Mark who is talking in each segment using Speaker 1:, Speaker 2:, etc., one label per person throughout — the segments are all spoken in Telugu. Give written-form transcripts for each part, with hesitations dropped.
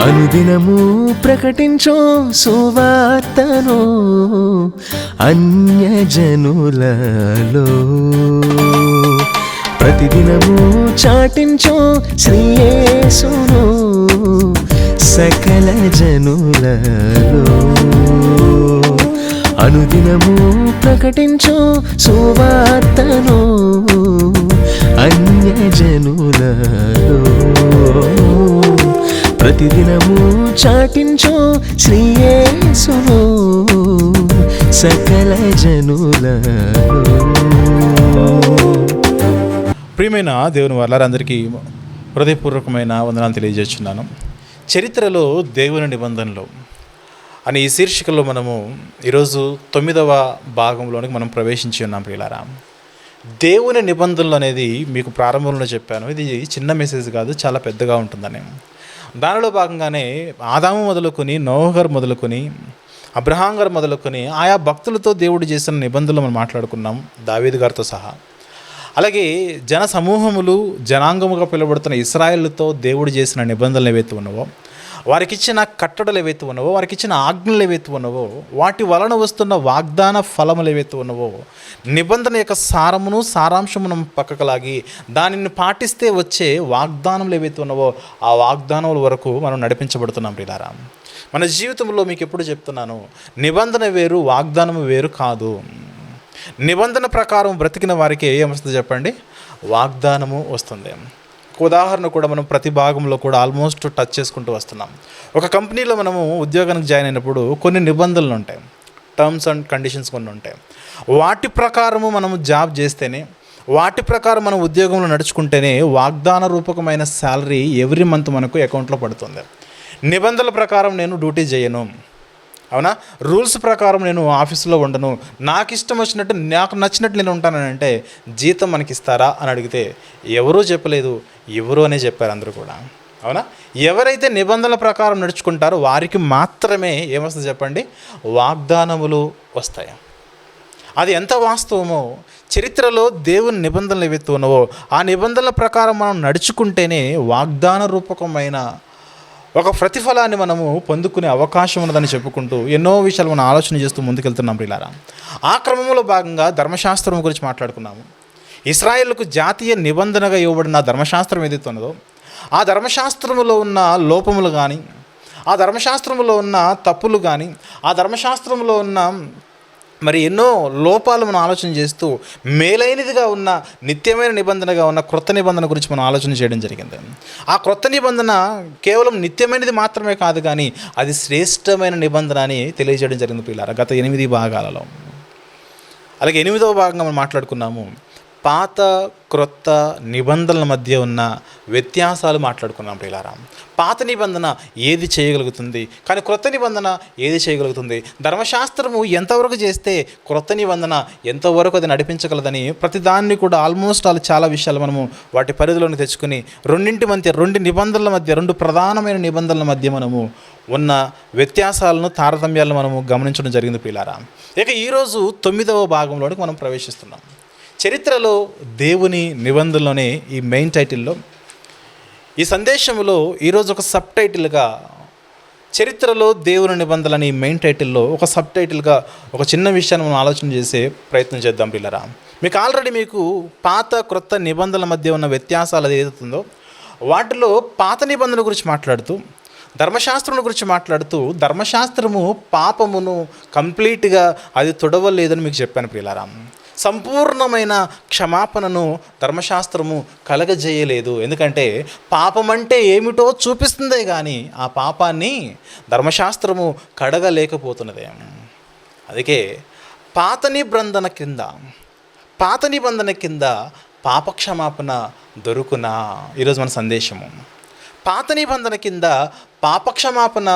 Speaker 1: అనుదినము ప్రకటించు సువార్తను అన్యజనులలో, ప్రతిదినము చాటించు శ్రీ యేసును సకల జనులలో. అనుదినము ప్రకటించు సువార్తను అన్యజనులలో, ప్రతిదినము చాటించు శ్రీ యేసును సకల జనులలో.
Speaker 2: ప్రియమైన దేవుని వారందరికీ హృదయపూర్వకమైన వందనాలు తెలియజేస్తున్నాను. చరిత్రలో దేవుని నిబంధనలు అనే ఈ శీర్షికలో మనము ఈరోజు 9వ భాగంలోనికి మనం ప్రవేశించి ఉన్నాం. ప్రియులారా, దేవుని నిబంధనలు అనేది మీకు ప్రారంభంలో చెప్పాను. ఇది చిన్న మెసేజ్ కాదు, చాలా పెద్దగా ఉంటుందని. దానిలో భాగంగానే ఆదాము మొదలుకొని, నోహ గారు మొదలుకొని, అబ్రహాం గారు మొదలుకొని ఆయా భక్తులతో దేవుడు చేసిన నిబంధనలు మనం మాట్లాడుకున్నాం, దావీదు గారితో సహా. అలాగే జన సమూహములు, జనాంగముగా పిలువబడుతున్న ఇశ్రాయేలుతో దేవుడు చేసిన నిబంధనలు ఏవైతే ఉన్నావో, వారికి ఇచ్చిన కట్టడలు ఏవైతే ఉన్నావో, వారికి ఇచ్చిన ఆజ్ఞలు ఏవైతే ఉన్నావో, వాటి వలన వస్తున్న వాగ్దాన ఫలములు ఏవైతే ఉన్నావో, నిబంధన యొక్క సారమును సారాంశమును పక్కకు లాగి దానిని పాటిస్తే వచ్చే వాగ్దానములు ఏవైతే ఉన్నావో ఆ వాగ్దానముల వరకు మనం నడిపించబడుతున్నాం. ప్రియులారా, మన జీవితంలో మీకు ఎప్పుడు చెప్తున్నాను, నిబంధన వేరు, వాగ్దానము వేరు కాదు. నిబంధన ప్రకారం బ్రతికిన వారికి ఏమొస్తుంది చెప్పండి? వాగ్దానము వస్తుంది. ఉదాహరణ కూడా మనం ప్రతి భాగంలో కూడా ఆల్మోస్ట్ టచ్ చేసుకుంటూ వస్తున్నాం. ఒక కంపెనీలో మనము ఉద్యోగానికి జాయిన్ అయినప్పుడు కొన్ని నిబంధనలు ఉంటాయి, టర్మ్స్ అండ్ కండిషన్స్ కొన్ని ఉంటాయి. వాటి ప్రకారము మనము జాబ్ చేస్తేనే, వాటి ప్రకారం మనం ఉద్యోగంలో నడుచుకుంటేనే వాగ్దాన రూపకమైన శాలరీ ఎవ్రీ మంత్ మనకు అకౌంట్లో పడుతుంది. నిబంధనల ప్రకారం నేను డ్యూటీ చేయను, అవునా, రూల్స్ ప్రకారం నేను ఆఫీసులో ఉండను, నాకు ఇష్టం వచ్చినట్టు నాకు నచ్చినట్టు నేను ఉంటానంటే జీతం మనకి ఇస్తారా అని అడిగితే ఎవరూ చెప్పలేదు, ఎవరు అనే చెప్పారు అందరూ కూడా. అవునా, ఎవరైతే నిబంధనల ప్రకారం నడుచుకుంటారో వారికి మాత్రమే ఏమొస్తుంది చెప్పండి? వాగ్దానములు వస్తాయి. అది ఎంత వాస్తవమో, చరిత్రలో దేవుని నిబంధనలు ఏవైతే ఉన్నావో ఆ నిబంధనల ప్రకారం మనం నడుచుకుంటేనే వాగ్దాన రూపకమైన ఒక ప్రతిఫలాన్ని మనము పొందుకునే అవకాశం ఉన్నదని చెప్పుకుంటూ ఎన్నో విషయాలు మనం ఆలోచన చేస్తూ ముందుకెళ్తున్నాం. ప్రియులారా, ఆ క్రమంలో భాగంగా ధర్మశాస్త్రం గురించి మాట్లాడుకున్నాము. ఇశ్రాయేలుకు జాతీయ నిబంధనగా ఇవ్వబడిన ధర్మశాస్త్రం ఏదైతే ఉన్నదో ఆ ధర్మశాస్త్రములో ఉన్న లోపములు కానీ, ఆ ధర్మశాస్త్రములో ఉన్న తప్పులు కానీ, ఆ ధర్మశాస్త్రంలో ఉన్న మరి ఎన్నో లోపాలు మనం ఆలోచన చేస్తూ మేలైనదిగా ఉన్న, నిత్యమైన నిబంధనగా ఉన్న క్రొత్త నిబంధన గురించి మనం ఆలోచన చేయడం జరిగింది. ఆ క్రొత్త నిబంధన కేవలం నిత్యమైనది మాత్రమే కాదు, కానీ అది శ్రేష్టమైన నిబంధన అని తెలియజేయడం జరిగింది. పిల్లారా, గత 8 భాగాలలో. అలాగే 8వ భాగంగా మనం మాట్లాడుకున్నాము, పాత క్రొత్త నిబంధనల మధ్య ఉన్న వ్యత్యాసాలు మాట్లాడుకున్నాం. ప్రియులారా, పాత నిబంధన ఏది చేయగలుగుతుంది, కానీ క్రొత్త నిబంధన ఏది చేయగలుగుతుంది, ధర్మశాస్త్రము ఎంతవరకు చేస్తే క్రొత్త నిబంధన ఎంతవరకు అది నడిపించగలదని ప్రతిదాన్ని కూడా ఆల్మోస్ట్ చాలా విషయాలు మనము వాటి పరిధిలోకి తెచ్చుకుని రెండు నిబంధనల మధ్య, రెండు ప్రధానమైన నిబంధనల మధ్య మనము ఉన్న వ్యత్యాసాలను, తారతమ్యాలను మనము గమనించడం జరిగింది. ప్రియులారా, ఇక ఈరోజు 9వ భాగంలోనికి మనం ప్రవేశిస్తున్నాం. చరిత్రలో దేవుని నిబంధనలోనే ఈ మెయిన్ టైటిల్లో, ఈ సందేశంలో ఈరోజు ఒక సబ్ టైటిల్గా చరిత్రలో దేవుని నిబంధనలని మెయిన్ టైటిల్లో ఒక సబ్ టైటిల్గా ఒక చిన్న విషయాన్ని మనం ఆలోచన చేసే ప్రయత్నం చేద్దాం. పిల్లరా, మీకు పాత క్రొత్త నిబంధనల మధ్య ఉన్న వ్యత్యాసాలు అది ఏదవుతుందో వాటిలో పాత నిబంధనల గురించి మాట్లాడుతూ, ధర్మశాస్త్రం గురించి మాట్లాడుతూ, ధర్మశాస్త్రము పాపమును కంప్లీట్గా అది తొడవలేదని మీకు చెప్పాను. ప్రియులారా, సంపూర్ణమైన క్షమాపణను ధర్మశాస్త్రము కలగజేయలేదు. ఎందుకంటే పాపం అంటే ఏమిటో చూపిస్తుందే కానీ ఆ పాపాన్ని ధర్మశాస్త్రము కడగలేకపోతున్నదే. అందుకే పాత నిబంధన కింద పాపక్షమాపణ దొరుకునా? ఈరోజు మన సందేశము, పాత నిబంధన కింద పాపక్షమాపణ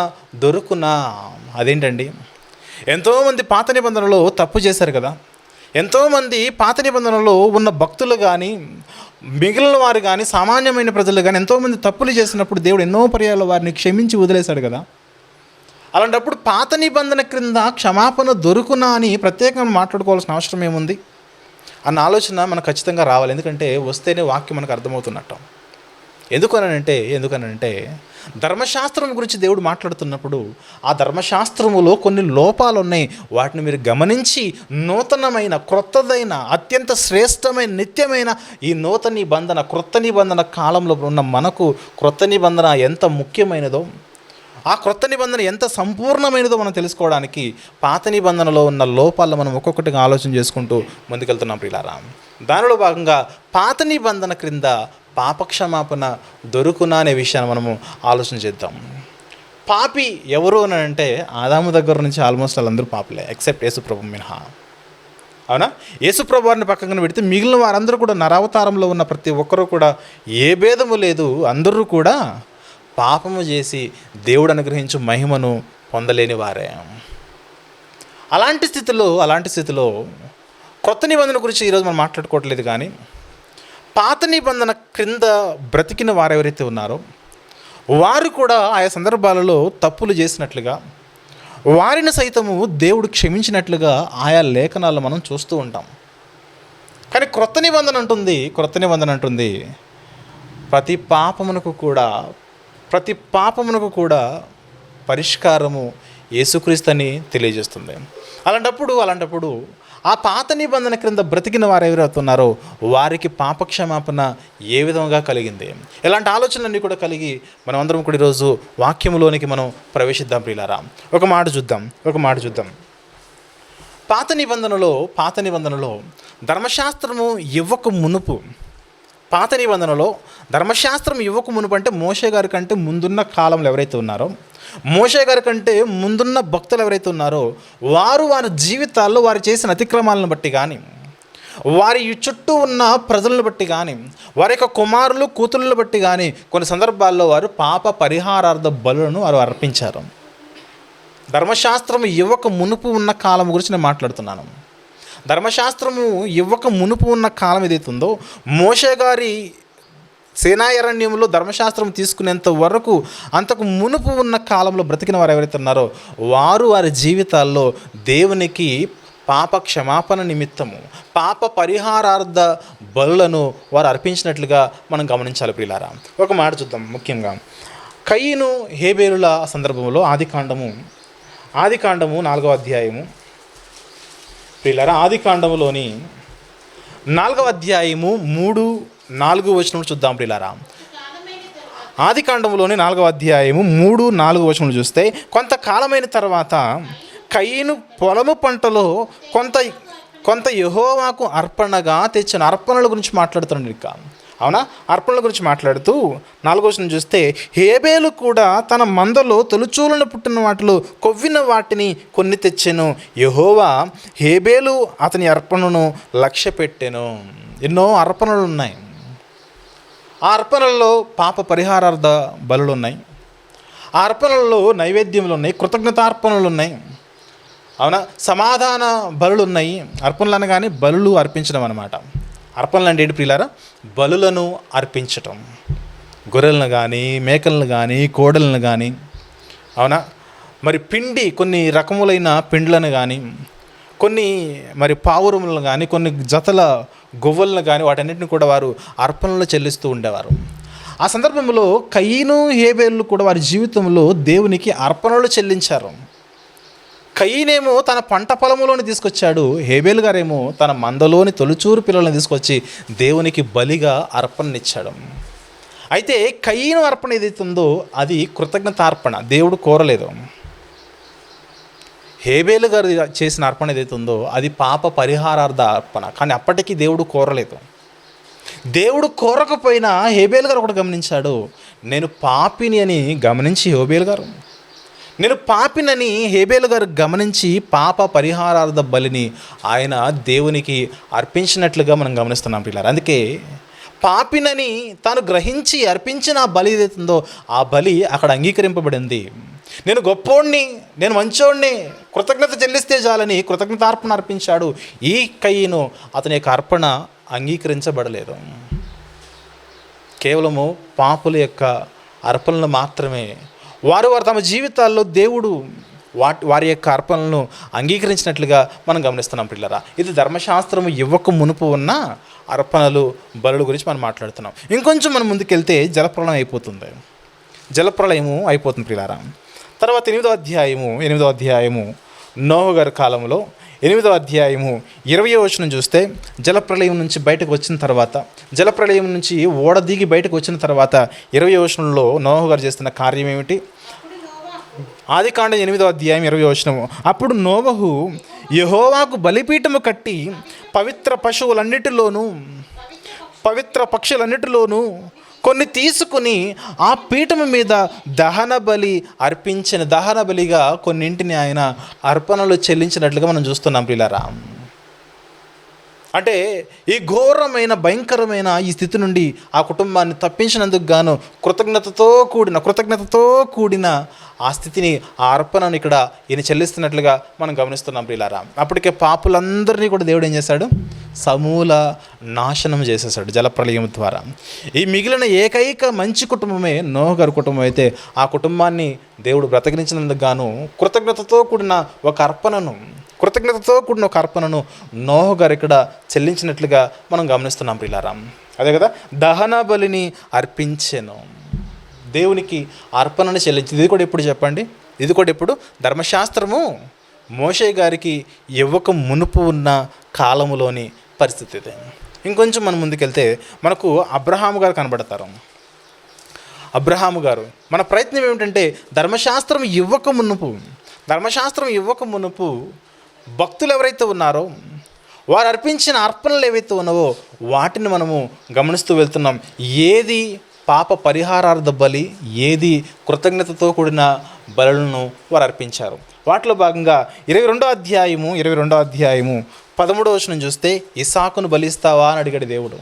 Speaker 2: దొరుకునా? అదేంటండి? ఎంతోమంది పాత నిబంధనలో తప్పు చేశారు కదా. ఎంతోమంది పాత నిబంధనలో ఉన్న భక్తులు కానీ, మిగిలిన వారు కానీ, సామాన్యమైన ప్రజలు కానీ ఎంతోమంది తప్పులు చేసినప్పుడు దేవుడు ఎన్నో పర్యాలు వారిని క్షమించి వదిలేశాడు కదా. అలాంటప్పుడు పాత నిబంధన క్రింద క్షమాపణ దొరుకునా అని ప్రత్యేకంగా మాట్లాడుకోవాల్సిన అవసరం ఏముంది అన్న ఆలోచన మనకు ఖచ్చితంగా రావాలి. ఎందుకంటే వస్తేనే వాక్యం మనకు అర్థమవుతున్నట్టు. ఎందుకనంటే ధర్మశాస్త్రం గురించి దేవుడు మాట్లాడుతున్నప్పుడు ఆ ధర్మశాస్త్రములో కొన్ని లోపాలు ఉన్నాయి. వాటిని మీరు గమనించి నూతనమైన, క్రొత్తదైన, అత్యంత శ్రేష్టమైన, నిత్యమైన ఈ నూతన నిబంధన, క్రొత్త నిబంధన కాలంలో ఉన్న మనకు క్రొత్త నిబంధన ఎంత ముఖ్యమైనదో, ఆ క్రొత్త నిబంధన ఎంత సంపూర్ణమైనదో మనం తెలుసుకోవడానికి పాత నిబంధనలో ఉన్న లోపాలను మనం ఒక్కొక్కటిగా ఆలోచన చేసుకుంటూ ముందుకెళ్తున్నాం ప్రియులారా. దానిలో భాగంగా పాత నిబంధన క్రింద పాపక్షమాపణ దొరుకునా అనే విషయాన్ని మనము ఆలోచన చేద్దాం. పాపి ఎవరు అని అంటే ఆదాము దగ్గర నుంచి ఆల్మోస్ట్ వాళ్ళందరూ పాపులే, ఎక్సెప్ట్ యేసుప్రభు మినహా. అవునా? యేసుప్రభు వారిని పక్కన పెడితే మిగిలిన వారందరూ కూడా, నరావతారంలో ఉన్న ప్రతి ఒక్కరూ కూడా ఏ భేదము లేదు, అందరూ కూడా పాపము చేసి దేవుడు అనుగ్రహించు మహిమను పొందలేని వారే. అలాంటి స్థితిలో క్రొత్త నిబంధన గురించి ఈరోజు మనం మాట్లాడుకోవట్లేదు, కానీ పాత నిబంధన క్రింద బ్రతికిన వారు ఎవరైతే ఉన్నారో వారు కూడా ఆయా సందర్భాలలో తప్పులు చేసినట్లుగా, వారిని సైతము దేవుడు క్షమించినట్లుగా ఆయా లేఖనాల్లో మనం చూస్తూ ఉంటాం. కానీ క్రొత్త నిబంధన అంటుంది ప్రతి పాపమునకు కూడా పరిష్కారము యేసుక్రీస్తు అని తెలియజేస్తుంది. అలాంటప్పుడు ఆ పాత నిబంధన క్రింద బ్రతికిన వారు ఎవరైతున్నారో వారికి పాపక్షమాపణ ఏ విధంగా కలిగింది? ఇలాంటి ఆలోచనలన్నీ కూడా కలిగి మనం అందరం కూడా ఈరోజు వాక్యములోనికి మనం ప్రవేశిద్దాం ప్రియులారా. ఒక మాట చూద్దాం. పాత నిబంధనలో ధర్మశాస్త్రము ఇవ్వక మునుపు అంటే మోషే గారి కంటే ముందున్న కాలంలో ఎవరైతే ఉన్నారో, మోషే గారి కంటే ముందున్న భక్తులు ఎవరైతే ఉన్నారో వారి జీవితాల్లో వారు చేసిన అతిక్రమాలను బట్టి కానీ, వారి చుట్టూ ఉన్న ప్రజలను బట్టి కానీ, వారి యొక్క కుమారులు కూతుళ్ళను బట్టి కానీ కొన్ని సందర్భాల్లో వారు పాప పరిహారార్థ బలులను వారు అర్పించారు. ధర్మశాస్త్రం ఇవ్వక మునుపు ఉన్న కాలం గురించి నేను మాట్లాడుతున్నాను. ధర్మశాస్త్రము ఇవ్వక మునుపు ఉన్న కాలం ఏదైతే ఉందో, మోషే గారి సేనారణ్యంలో ధర్మశాస్త్రం తీసుకునేంత వరకు అంతకు మునుపు ఉన్న కాలంలో బ్రతికిన వారు ఎవరైతే ఉన్నారో వారి జీవితాల్లో దేవునికి పాప క్షమాపణ నిమిత్తము, పాప పరిహారార్థ బలులను వారు అర్పించినట్లుగా మనం గమనించాలి ప్రియులారా. ఒక మాట చూద్దాం. ముఖ్యంగా కయీను హేబేలుల సందర్భంలో ఆదికాండము 4వ అధ్యాయము ప్రియులారా, ఆదికాండములోని 4వ అధ్యాయము 3-4 వచనం చూద్దాం ప్రియులారా. ఆదికాండములోని 4వ అధ్యాయము 3-4 వచనం చూస్తే, కొంతకాలమైన తర్వాత కయీను పొలము పంటలో కొంత యెహోవాకు అర్పణగా తెచ్చిన అర్పణల గురించి మాట్లాడుతున్నాడు. ఇక అవునా, అర్పణల గురించి మాట్లాడుతూ 4వ వచనం చూస్తే, హేబేలు కూడా తన మందలో తొలిచూలను పుట్టిన వాటిలో కొవ్విన వాటిని కొన్ని తెచ్చెను. యెహోవా హేబేలు అతని అర్పణను లక్ష్య పెట్టెను. ఎన్నో అర్పణలు ఉన్నాయి. ఆ అర్పణల్లో పాప పరిహారార్థ బలులు ఉన్నాయి, ఆ అర్పణల్లో నైవేద్యములు ఉన్నాయి, కృతజ్ఞతార్పణలు ఉన్నాయి. అవునా, సమాధాన బలులు ఉన్నాయి. అర్పణలు అనగానే బలులు అర్పించడం అన్నమాట. అర్పణలు అంటే ఏంటి ప్రియులారా? బలులను అర్పించటం. గొర్రెలను కానీ, మేకలను కానీ, కోడలను కానీ, అవునా, మరి కొన్ని రకములైన పిండ్లను కానీ, కొన్ని మరి పావురములను కానీ, కొన్ని జతల గొవ్వలను కానీ, వాటన్నిటిని కూడా వారు అర్పణలు చెల్లిస్తూ ఉండేవారు. ఆ సందర్భంలో కయీను హేబేలు కూడా వారి జీవితంలో దేవునికి అర్పణలు చెల్లించారు. కయీనేమో తన పంట పొలములోని తీసుకొచ్చాడు, హేబేలు గారేమో తన మందలోని తొలిచూరు పిల్లలను తీసుకొచ్చి దేవునికి బలిగా అర్పణనిచ్చాడు. అయితే కయీను అర్పణ ఏదైతే ఉందో అది కృతజ్ఞతార్పణ, దేవుడు కోరలేదు. హేబేలు గారు చేసిన అర్పణ ఏదైతే ఉందో అది పాప పరిహారార్థ అర్పణ, కానీ అప్పటికీ దేవుడు కోరలేదు. దేవుడు కోరకపోయినా హేబేలు గారు ఒకటి గమనించాడు, నేను పాపిని అని గమనించి హేబేలు గారు గమనించి పాప పరిహారార్థ బలిని ఆయన దేవునికి అర్పించినట్లుగా మనం గమనిస్తున్నాం పిల్లలు. అందుకే పాపినని తాను గ్రహించి అర్పించిన ఆ బలి ఏదైతుందో ఆ బలి అక్కడ అంగీకరింపబడింది. నేను గొప్పోడిని, నేను మంచోడిని, కృతజ్ఞత చెల్లిస్తే చాలని కృతజ్ఞతార్పణ అర్పించాడు. ఈ కయీను అతని యొక్క అర్పణ అంగీకరించబడలేదు. కేవలము పాపుల యొక్క అర్పణలు మాత్రమే వారు తమ జీవితాల్లో దేవుడు వారి యొక్క అర్పణలను అంగీకరించినట్లుగా మనం గమనిస్తున్నాం పిల్లరా. ఇది ధర్మశాస్త్రము ఇవ్వక మునుపు ఉన్న అర్పణలు బలుల గురించి మనం మాట్లాడుతున్నాం. ఇంకొంచెం మనం ముందుకెళ్తే జలప్రళయం అయిపోతుంది. జలప్రళయము అయిపోతుంది ప్రియులారా. తర్వాత 8వ అధ్యాయము నోహు గారి కాలంలో 8వ అధ్యాయము 20వ వచనం చూస్తే జలప్రళయం నుంచి బయటకు వచ్చిన తర్వాత, జలప్రళయం నుంచి ఓడ దిగి బయటకు వచ్చిన తర్వాత 20వ వచనంలో నోహు గారు చేస్తున్న కార్యం ఏమిటి? ఆదికాండం 8వ అధ్యాయం 20వ వచనము. అప్పుడు నోవహు యెహోవాకు బలిపీఠము కట్టి పవిత్ర పశువులన్నిటిలోనూ పవిత్ర పక్షులన్నిటిలోనూ కొన్ని తీసుకుని ఆ పీఠము మీద దహన బలిగా కొన్నింటిని ఆయన అర్పణలు చెల్లించినట్లుగా మనం చూస్తున్నాం ప్రియులారా. అంటే ఈ ఘోరమైన భయంకరమైన ఈ స్థితి నుండి ఆ కుటుంబాన్ని తప్పించినందుకు గాను కృతజ్ఞతతో కూడిన ఆ స్థితిని, ఆ అర్పణను ఇక్కడ ఈయన చెల్లిస్తున్నట్లుగా మనం గమనిస్తున్నాం ప్రియులారా. అప్పటికే పాపులందరినీ కూడా దేవుడు ఏం చేశాడు? సమూల నాశనం చేసేసాడు జలప్రళయం ద్వారా. ఈ మిగిలిన ఏకైక మంచి కుటుంబమే నోహు గారి కుటుంబం అయితే ఆ కుటుంబాన్ని దేవుడు బ్రతకరించినందుకు గాను కృతజ్ఞతతో కూడిన ఒక అర్పణను నోహు గారు ఇక్కడ చెల్లించినట్లుగా మనం గమనిస్తున్నాం ప్రియులారా. అదే కదా, దహన బలిని అర్పించెను, దేవునికి అర్పణను చెల్లించింది. ఇది కూడా ఎప్పుడు చెప్పండి? ఇది కూడా ఎప్పుడు? ధర్మశాస్త్రము మోషే గారికి ఇవ్వక మునుపు ఉన్న కాలములోని పరిస్థితి ఇది. ఇంకొంచెం మనం ముందుకెళ్తే మనకు అబ్రహాము గారు కనబడతారు. అబ్రహాము గారు, మన ప్రయత్నం ఏమిటంటే ధర్మశాస్త్రం ఇవ్వక మునుపు భక్తులు ఎవరైతే ఉన్నారో వారు అర్పించిన అర్పణలు ఏవైతే ఉన్నావో వాటిని మనము గమనిస్తూ వెళ్తున్నాం. ఏది పాప పరిహారార్థ బలి, ఏది కృతజ్ఞతతో కూడిన బలులను వారు అర్పించారు. వాటిలో భాగంగా 22వ అధ్యాయము 13వ వచనం చూస్తే ఇస్సాకును బలిస్తావా అని అడిగాడు దేవుడు.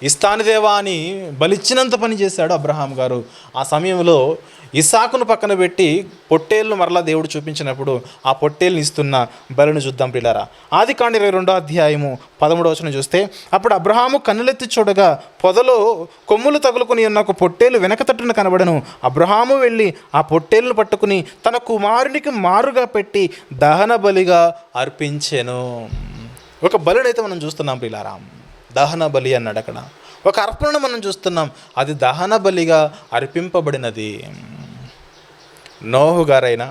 Speaker 2: ఇస్తాను దేవా అని బలిచ్చినంత పని చేశాడు అబ్రహాం గారు. ఆ సమయంలో ఇస్సాకును పక్కన పెట్టి పొట్టేళ్ళను మరలా దేవుడు చూపించినప్పుడు ఆ పొట్టేళ్ళని ఇస్తున్న బలిని చూద్దాం ప్రియులారా. ఆదికాండం 22వ అధ్యాయము 13వ వచనం చూస్తే అప్పుడు అబ్రహాము కన్నులెత్తి చూడగా పొదలో కొమ్ములు తగులుకుని ఉన్న ఒక పొట్టేలు వెనక తట్టున కనబడను. అబ్రహాము వెళ్ళి ఆ పొట్టేలును పట్టుకుని తన కుమారునికి మారుగా పెట్టి దహన బలిగా అర్పించెను. ఒక బలుడైతే మనం చూస్తున్నాం ప్రియులారా, దహన బలి అన్నాడు అక్కడ. ఒక అర్పణను మనం చూస్తున్నాం, అది దహన బలిగా అర్పింపబడినది. నోహు గారైనా,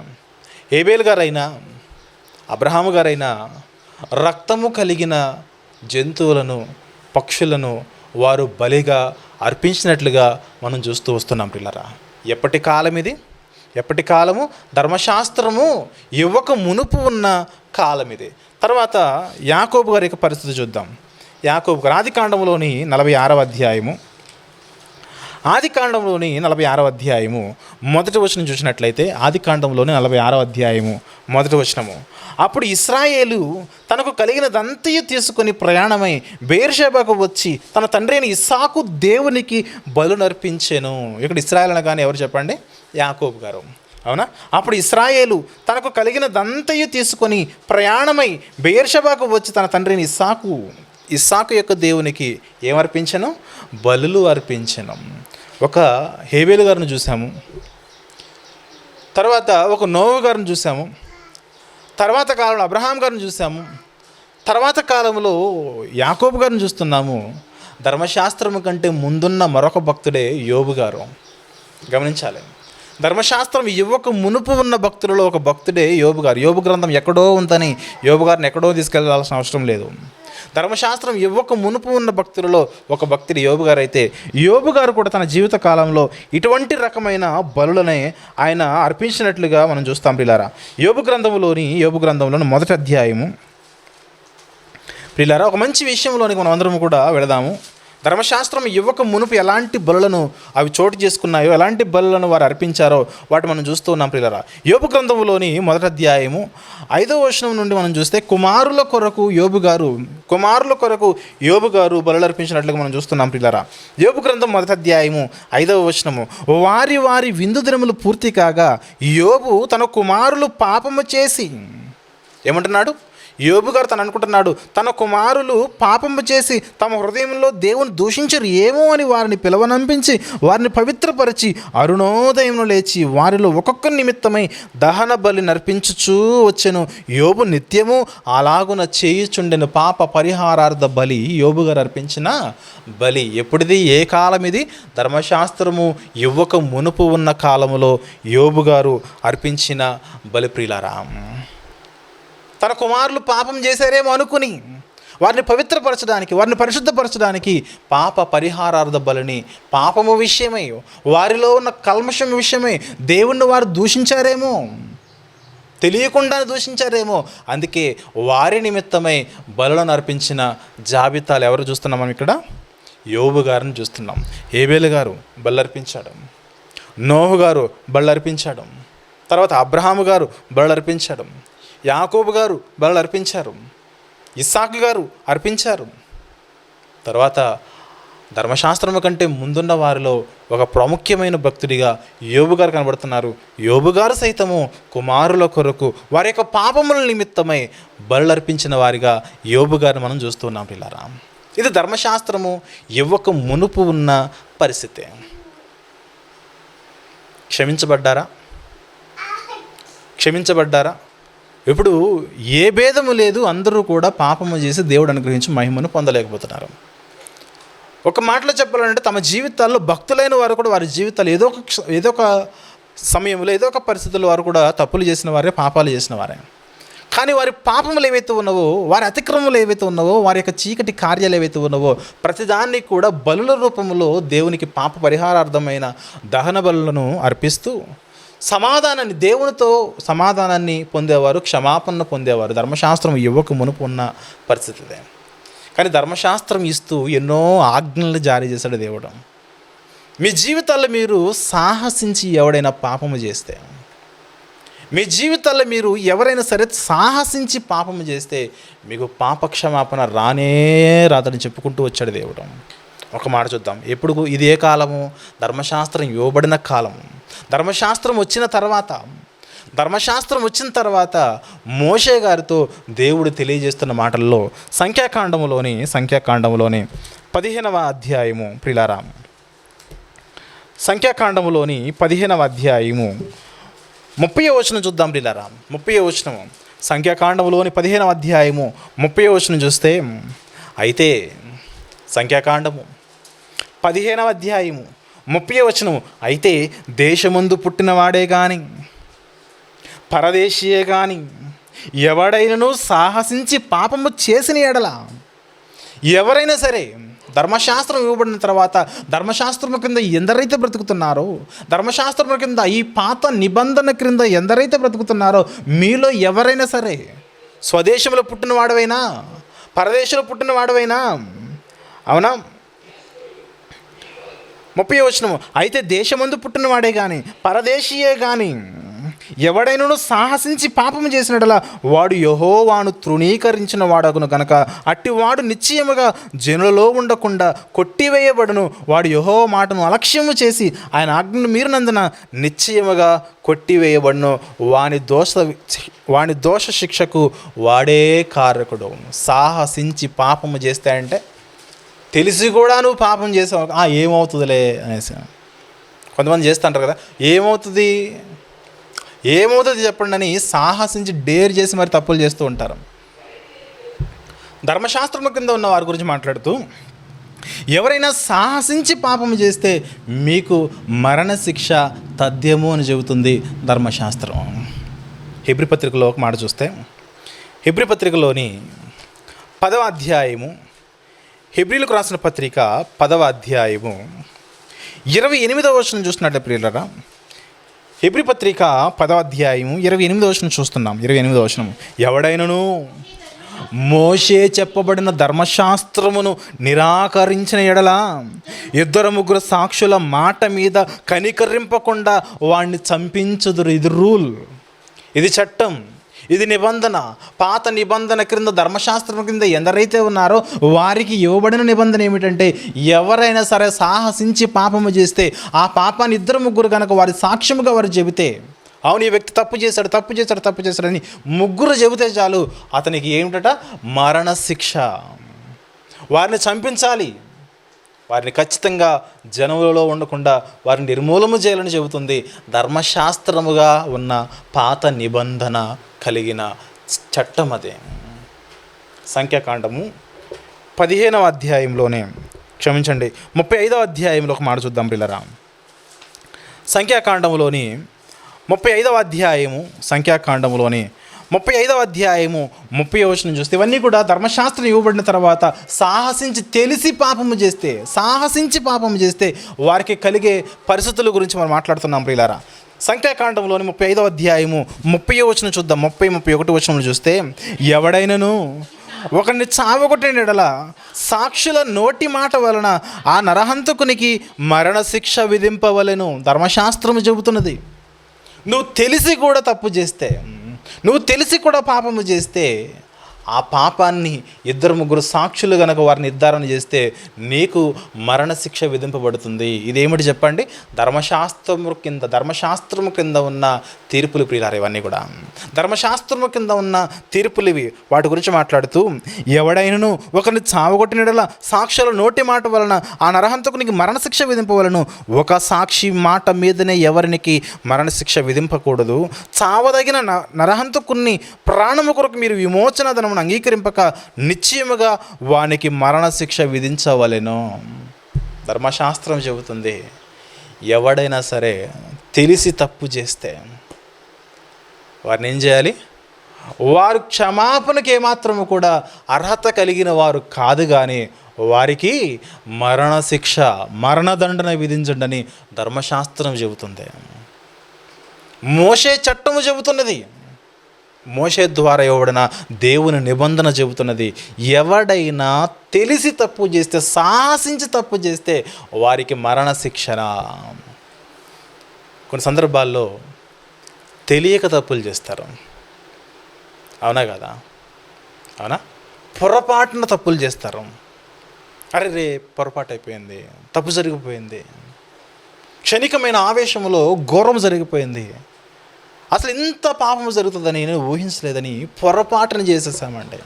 Speaker 2: హేబేల్ గారైనా, అబ్రహాము గారైనా రక్తము కలిగిన జంతువులను, పక్షులను వారు బలిగా అర్పించినట్లుగా మనం చూస్తూ వస్తున్నాం పిల్లరా. ఎప్పటి కాలం ఇది? ఎప్పటి కాలము? ధర్మశాస్త్రము ఇవ్వక మునుపు ఉన్న కాలం ఇది. తర్వాత యాకోబు గారి యొక్క పరిస్థితి చూద్దాం. యాకోబు గారు ఆదికాండంలోని 46వ అధ్యాయము మొదటి వచనం చూసినట్లయితే, ఆదికాండంలోని 46వ అధ్యాయము మొదటి వచనము. అప్పుడు ఇశ్రాయేలు తనకు కలిగినదంతయు తీసుకొని ప్రయాణమై బెయేర్షెబాకు వచ్చి తన తండ్రి అయిన ఇస్సాకు దేవునికి బలు నర్పించెను. ఇక్కడ ఇశ్రాయేలు అనగానే ఎవరు చెప్పండి? యాకోబు గారు, అవునా? అప్పుడు ఇశ్రాయేలు తనకు కలిగినదంతయు తీసుకొని ప్రయాణమై బెయేర్షెబాకు వచ్చి తన తండ్రి అయిన ఇస్సాకు యొక్క దేవునికి ఏమర్పించను? బలులు అర్పించను. ఒక హేబేలు గారిని చూసాము, తర్వాత ఒక నోవహు గారిని చూసాము, తర్వాత కాలంలో అబ్రహాం గారిని చూసాము, తర్వాత కాలంలో యాకోబు గారిని చూస్తున్నాము. ధర్మశాస్త్రము కంటే ముందున్న మరొక భక్తుడే యోబు గారు. గమనించాలి, ధర్మశాస్త్రం ఇవ్వక మునుపు ఉన్న భక్తులలో ఒక భక్తుడే యోబు గారు. యోబు గ్రంథం ఎక్కడో ఉందని యోబు గారిని ఎక్కడో తీసుకెళ్లాల్సిన అవసరం లేదు. ధర్మశాస్త్రం ఇవ్వక మునుపు ఉన్న భక్తులలో ఒక భక్తుడు యోబు గారు అయితే, యోబు గారు కూడా తన జీవిత కాలంలో ఇటువంటి రకమైన బలులనే ఆయన అర్పించినట్లుగా మనం చూస్తాం ప్రియులారా. యోబు గ్రంథంలోని మొదటి అధ్యాయము ప్రియులారా, ఒక మంచి విషయంలోనికి మనం అందరం కూడా వెళదాము. ధర్మశాస్త్రం ఇవ్వక మునుపు ఎలాంటి బలులను అవి చోటు చేసుకున్నాయో, ఎలాంటి బలులను వారు అర్పించారో వాటి మనం చూస్తూ ఉన్నాం ప్రియులారా. యోబు గ్రంథంలోని మొదటి అధ్యాయము 5వ వచనం నుండి మనం చూస్తే కుమారుల కొరకు యోబు గారు బలులు అర్పించినట్లుగా మనం చూస్తున్నాం ప్రియులారా. యోబు గ్రంథం మొదటి అధ్యాయము 5వ వచనము. వారి విందు దినములు పూర్తి కాగా యోబు తన కుమారులు పాపము చేసి ఏమంటున్నాడు? యోబు గారు తను అనుకుంటున్నాడు, తన కుమారులు పాపము చేసి తమ హృదయంలో దేవుని దూషించరు ఏమో అని వారిని పిలవనంపించి వారిని పవిత్రపరిచి అరుణోదయంలో లేచి వారిలో ఒక్కొక్క నిమిత్తమై దహన బలి నర్పించుచూ వచ్చెను. యోబు నిత్యము అలాగున చేయుచుండెను. పాప పరిహారార్థ బలి యోబు గారు అర్పించిన బలి. ఎప్పుడిది? ఏ కాలం ఇది? ధర్మశాస్త్రము ఇవ్వక మునుపు ఉన్న కాలములో యోబు గారు అర్పించిన బలి. ప్రియులారా, తన కుమారులు పాపం చేశారేమో అనుకుని వారిని పవిత్రపరచడానికి, వారిని పరిశుద్ధపరచడానికి పాప పరిహారార్థ బలిని, పాపము విషయమై, వారిలో ఉన్న కల్మషం విషయమై దేవుణ్ణి వారు దూషించారేమో, తెలియకుండా దూషించారేమో, అందుకే వారి నిమిత్తమై బలులను అర్పించిన జాబితాలు ఎవరు చూస్తున్నాం మనం ఇక్కడ? యోబు గారిని చూస్తున్నాం. ఏబేలు గారు బళ్ళర్పించాడు, నోహు గారు బళ్ళర్పించాడు, తర్వాత అబ్రహాము గారు బళ్ళర్పించాడు, యాకోబు గారు బలు అర్పించారు, ఇస్సాకు గారు అర్పించారు. తర్వాత ధర్మశాస్త్రము కంటే ముందున్న వారిలో ఒక ప్రాముఖ్యమైన భక్తుడిగా యోబు గారు కనబడుతున్నారు. యోబు గారు సైతము కుమారుల కొరకు వారి యొక్క పాపముల నిమిత్తమై బలు అర్పించిన వారిగా యోబు గారిని మనం చూస్తున్నాం. పిల్లారా, ఇది ధర్మశాస్త్రము ఇవ్వక మునుపు ఉన్న పరిస్థితి. క్షమించబడ్డారా? ఇప్పుడు ఏ భేదము లేదు, అందరూ కూడా పాపము చేసి దేవుడు అనుగ్రహించి మహిమను పొందలేకపోతున్నారు. ఒక మాటలో చెప్పాలంటే తమ జీవితాల్లో భక్తులైన వారు కూడా వారి జీవితాలు ఏదో ఒక సమయంలో ఏదో ఒక పరిస్థితుల్లో వారు కూడా తప్పులు చేసిన వారే, పాపాలు చేసిన వారే. కానీ వారి పాపములు ఏవైతే ఉన్నావో, వారి అతిక్రమములు ఏవైతే ఉన్నావో, వారి యొక్క చీకటి కార్యాలు ఏవైతే ఉన్నావో ప్రతిదాన్ని కూడా బలుల రూపంలో దేవునికి పాప పరిహారార్థమైన దహన బలులను అర్పిస్తూ దేవునితో సమాధానాన్ని పొందేవారు, క్షమాపణ పొందేవారు. ధర్మశాస్త్రం ఇవ్వక మునుపు ఉన్న పరిస్థితి ఇదే. కానీ ధర్మశాస్త్రం ఇస్తూ ఎన్నో ఆజ్ఞలు జారీ చేశాడు దేవుడు. మీ జీవితాల్లో మీరు సాహసించి ఎవడైనా పాపము చేస్తే, మీ జీవితాల్లో మీరు ఎవరైనా సరే సాహసించి పాపము చేస్తే మీకు పాపక్షమాపణ రానే రాదని చెప్పుకుంటూ వచ్చాడు దేవుడు. ఒక మాట చూద్దాం. ఇది ఏ కాలము? ధర్మశాస్త్రం ఇవ్వబడిన కాలము. ధర్మశాస్త్రం వచ్చిన తర్వాత మోషే గారితో దేవుడు తెలియజేస్తున్న మాటల్లో సంఖ్యాకాండములోని 15వ అధ్యాయము, ప్రిలారా, సంఖ్యాకాండములోని 15వ అధ్యాయము 30వ వచనం చూద్దాం. ప్రిలారా, 30వ వచనము, సంఖ్యాకాండములోని 15వ అధ్యాయము 30వ వచనం చూస్తే, అయితే సంఖ్యాకాండము 15వ అధ్యాయము 30వ వచనము, అయితే దేశమందు పుట్టినవాడే కానీ పరదేశీయే కానీ ఎవడైనను సాహసించి పాపము చేసిన ఎడల, ఎవరైనా సరే ధర్మశాస్త్రం ఇవ్వబడిన తర్వాత ధర్మశాస్త్రము కింద ఎందరైతే బ్రతుకుతున్నారో, ధర్మశాస్త్రము కింద ఈ పాత నిబంధన క్రింద ఎందరైతే బ్రతుకుతున్నారో మీలో ఎవరైనా సరే, స్వదేశంలో పుట్టినవాడవైనా పరదేశంలో పుట్టినవాడవైనా, అవునా, 30వ వచనము, అయితే దేశమందు పుట్టినవాడే కానీ పరదేశీయే కానీ ఎవడైనను సాహసించి పాపము చేసినట్లా వాడు యెహోవాను తృణీకరించిన వాడగును కనుక అట్టివాడు నిశ్చయముగా జనులలో ఉండకుండా కొట్టివేయబడును. వాడు యెహోవా మాటను అలక్ష్యము చేసి ఆయన ఆజ్ఞను మీరినందున నిశ్చయముగా కొట్టివేయబడును. వాని దోష శిక్షకు వాడే కారకుడు. సాహసించి పాపము చేస్తే అంటే తెలిసి కూడా నువ్వు పాపం చేసావు, ఏమవుతుందిలే అనేసి కొంతమంది చేస్తుంటారు కదా, ఏమవుతుంది చెప్పండి అని సాహసించి డేర్ చేసి మరి తప్పులు చేస్తూ ఉంటారు. ధర్మశాస్త్రం కింద ఉన్న వారి గురించి మాట్లాడుతూ, ఎవరైనా సాహసించి పాపం చేస్తే మీకు మరణశిక్ష తథ్యము అని చెబుతుంది ధర్మశాస్త్రం. హెబ్రీ పత్రికలో ఒక మాట చూస్తే, హెబ్రీ పత్రికలోని 10వ అధ్యాయము, హెబ్రీలకు రాసిన పత్రిక 10వ అధ్యాయము 28వ వచనం చూస్తున్నట్లే ప్రియులారా, హెబ్రీ పత్రిక 10వ అధ్యాయము 28వ వచనం చూస్తున్నాం. 28వ వచనం, ఎవడైనను మోషే చెప్పబడిన ధర్మశాస్త్రమును నిరాకరించిన ఎడల 2-3 సాక్షుల మాట మీద కనికరింపకుండా వాడిని చంపించుదురు. ఇది రూల్, ఇది చట్టం, ఇది నిబంధన. పాత నిబంధన క్రింద ధర్మశాస్త్రం కింద ఎందరైతే ఉన్నారో వారికి ఇవ్వబడిన నిబంధన ఏమిటంటే, ఎవరైనా సరే సాహసించి పాపము చేస్తే ఆ పాపాన్ని 2-3 కనుక వారి సాక్ష్యముగా వారు చెబితే, అవును ఈ వ్యక్తి తప్పు చేశాడని ముగ్గురు చెబితే చాలు అతనికి ఏమిటట, మరణశిక్ష. వారిని చంపించాలి, వారిని ఖచ్చితంగా జనములలో ఉండకుండా వారిని నిర్మూలన చేయాలని చెబుతుంది ధర్మశాస్త్రముగా ఉన్న పాత నిబంధన కలిగిన చట్టం అదే. సంఖ్యాకాండము 15వ అధ్యాయంలోనే, క్షమించండి 35వ అధ్యాయంలో ఒక మాట చూద్దాం ప్రియులారా. సంఖ్యాకాండములోని 35వ అధ్యాయము, సంఖ్యాకాండములోని 35వ అధ్యాయము 30వ వచనం చూస్తే ఇవన్నీ కూడా ధర్మశాస్త్రం ఇవ్వబడిన తర్వాత సాహసించి పాపము చేస్తే వారికి కలిగే పరిస్థితుల గురించి మనం మాట్లాడుతున్నాం ప్రియులారా. సంఖ్యాకాండంలోని 35వ అధ్యాయము 30వ వచనం చూద్దాం. 31 వచనం చూస్తే, ఎవడైనను ఒకరిని చావగొట్టిన యెడల సాక్షుల నోటి మాట వలన ఆ నరహంతకునికి మరణశిక్ష విధింపవలెను. ధర్మశాస్త్రం చెబుతున్నది. నువ్వు తెలిసి కూడా తప్పు చేస్తే, నువ్వు తెలిసి కూడా పాపము చేస్తే, ఆ పాపాన్ని 2-3 సాక్షులు గనక వారిని నిర్ధారణ చేస్తే నీకు మరణశిక్ష విధింపబడుతుంది. ఇదేమిటి చెప్పండి? ధర్మశాస్త్రము కింద ఉన్న తీర్పులు ప్రియులారా. ఇవన్నీ కూడా ధర్మశాస్త్రము కింద ఉన్న తీర్పులు ఇవి. వాటి గురించి మాట్లాడుతూ, ఎవడైనను ఒకరిని చావగొట్టిన యెడల సాక్షుల నోటి మాట వలన ఆ నరహంతకునికి మరణశిక్ష విధింపవలను. ఒక సాక్షి మాట మీదనే ఎవరికి మరణశిక్ష విధింపకూడదు. చావదగిన నరహంతకుని ప్రాణము కొరకు మీరు విమోచన ధనమును అంగీకరింపక నిశ్చయముగా వానికి మరణశిక్ష విధించవలెను. ధర్మశాస్త్రం చెబుతుంది, ఎవడైనా సరే తెలిసి తప్పు చేస్తే వారిని ఏం చేయాలి? వారు క్షమాపణకి ఏమాత్రము కూడా అర్హత కలిగిన వారు కాదు, కానీ వారికి మరణశిక్ష, మరణదండన విధించండి ధర్మశాస్త్రం చెబుతుంది. మోషే చట్టము చెబుతున్నది, మోషే ద్వారా ఇవ్వబడిన దేవుని నిబంధన చెబుతున్నది. ఎవడైనా తెలిసి తప్పు చేస్తే, సాహసించి తప్పు చేస్తే వారికి మరణశిక్షణ. కొన్ని సందర్భాల్లో తెలియక తప్పులు చేస్తారు, అవునా కదా? అవునా? పొరపాటున తప్పులు చేస్తారు. అరే రే పొరపాటు అయిపోయింది, తప్పు జరిగిపోయింది, క్షణికమైన ఆవేశంలో ఘోరం జరిగిపోయింది, అసలు ఇంత పాపం జరుగుతుందని నేను ఊహించలేదని పొరపాటున చేసేసామండి.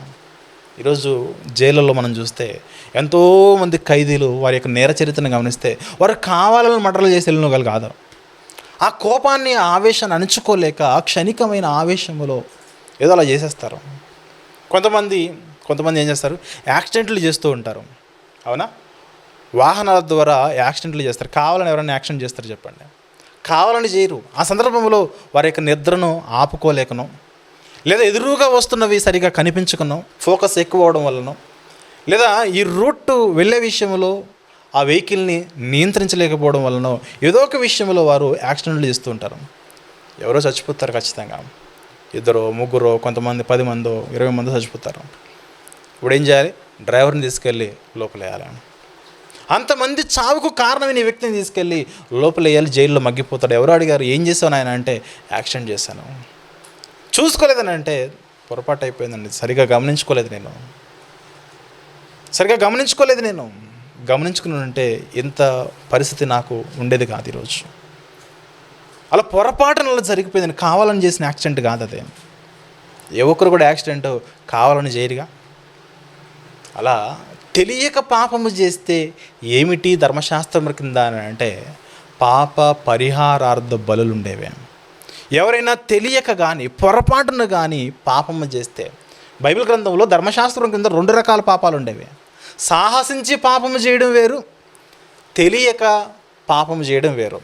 Speaker 2: ఈరోజు జైళ్ళల్లో మనం చూస్తే ఎంతోమంది ఖైదీలు వారి యొక్క నేర చరిత్రను గమనిస్తే వారు కావాలని మర్డర్లు చేసి వెళ్ళిన వాళ్ళు కాదు. ఆ కోపాన్ని, ఆవేశాన్ని అణుచుకోలేక క్షణికమైన ఆవేశంలో ఏదో అలా చేసేస్తారు. కొంతమంది ఏం చేస్తారు? యాక్సిడెంట్లు చేస్తూ ఉంటారు, అవునా? వాహనాల ద్వారా యాక్సిడెంట్లు చేస్తారు. కావాలని ఎవరైనా యాక్సిడెంట్ చేస్తారు చెప్పండి? కావాలని చేయరు. ఆ సందర్భంలో వారి యొక్క నిద్రను ఆపుకోలేకనో, లేదా ఎదురుగా వస్తున్నవి సరిగా కనిపించకనో, ఫోకస్ ఎక్కువ అవడం వలనో, లేదా ఈ రూట్ వెళ్ళే విషయంలో ఆ వెహికల్ని నియంత్రించలేకపోవడం వలనో, ఏదో ఒక విషయంలో వారు యాక్సిడెంట్లు చేస్తూ ఉంటారు. ఎవరో చచ్చిపోతారు ఖచ్చితంగా. 2, 3, కొంతమంది 10 మందో 20 మందో చచ్చిపోతారు. ఇప్పుడు ఏం చేయాలి? డ్రైవర్ని తీసుకెళ్ళి లోపలేయాలి. అంతమంది చావుకు కారణమైన ఈ వ్యక్తిని తీసుకెళ్ళి లోపలేయాలి, జైల్లో మగ్గిపోతాడు. ఎవరు అడిగారు ఏం చేసావు నాయన అంటే, యాక్సిడెంట్ చేశాను. చూసుకోలేదని అంటే, పొరపాటు అయిపోయిందండి, సరిగా గమనించుకోలేదు నేను గమనించుకున్నానంటే ఇంత పరిస్థితి నాకు ఉండేది కాదు ఈరోజు. అలా పొరపాటున జరిగిపోయిందని, కావాలని చేసిన యాక్సిడెంట్ కాదు అదే. ఏ ఒక్కరు కూడా యాక్సిడెంట్ కావాలని చేయరుగా. అలా తెలియక పాపము చేస్తే ఏమిటి ధర్మశాస్త్రం కింద అని అంటే, పాప పరిహారార్థ బలులు ఉండేవే. ఎవరైనా తెలియక కానీ పొరపాటున కానీ పాపము చేస్తే, బైబిల్ గ్రంథంలో ధర్మశాస్త్రం కింద 2 రకాల పాపాలు ఉండేవి. సాహసించి పాపము చేయడం వేరు, తెలియక పాపము చేయడం వేరు.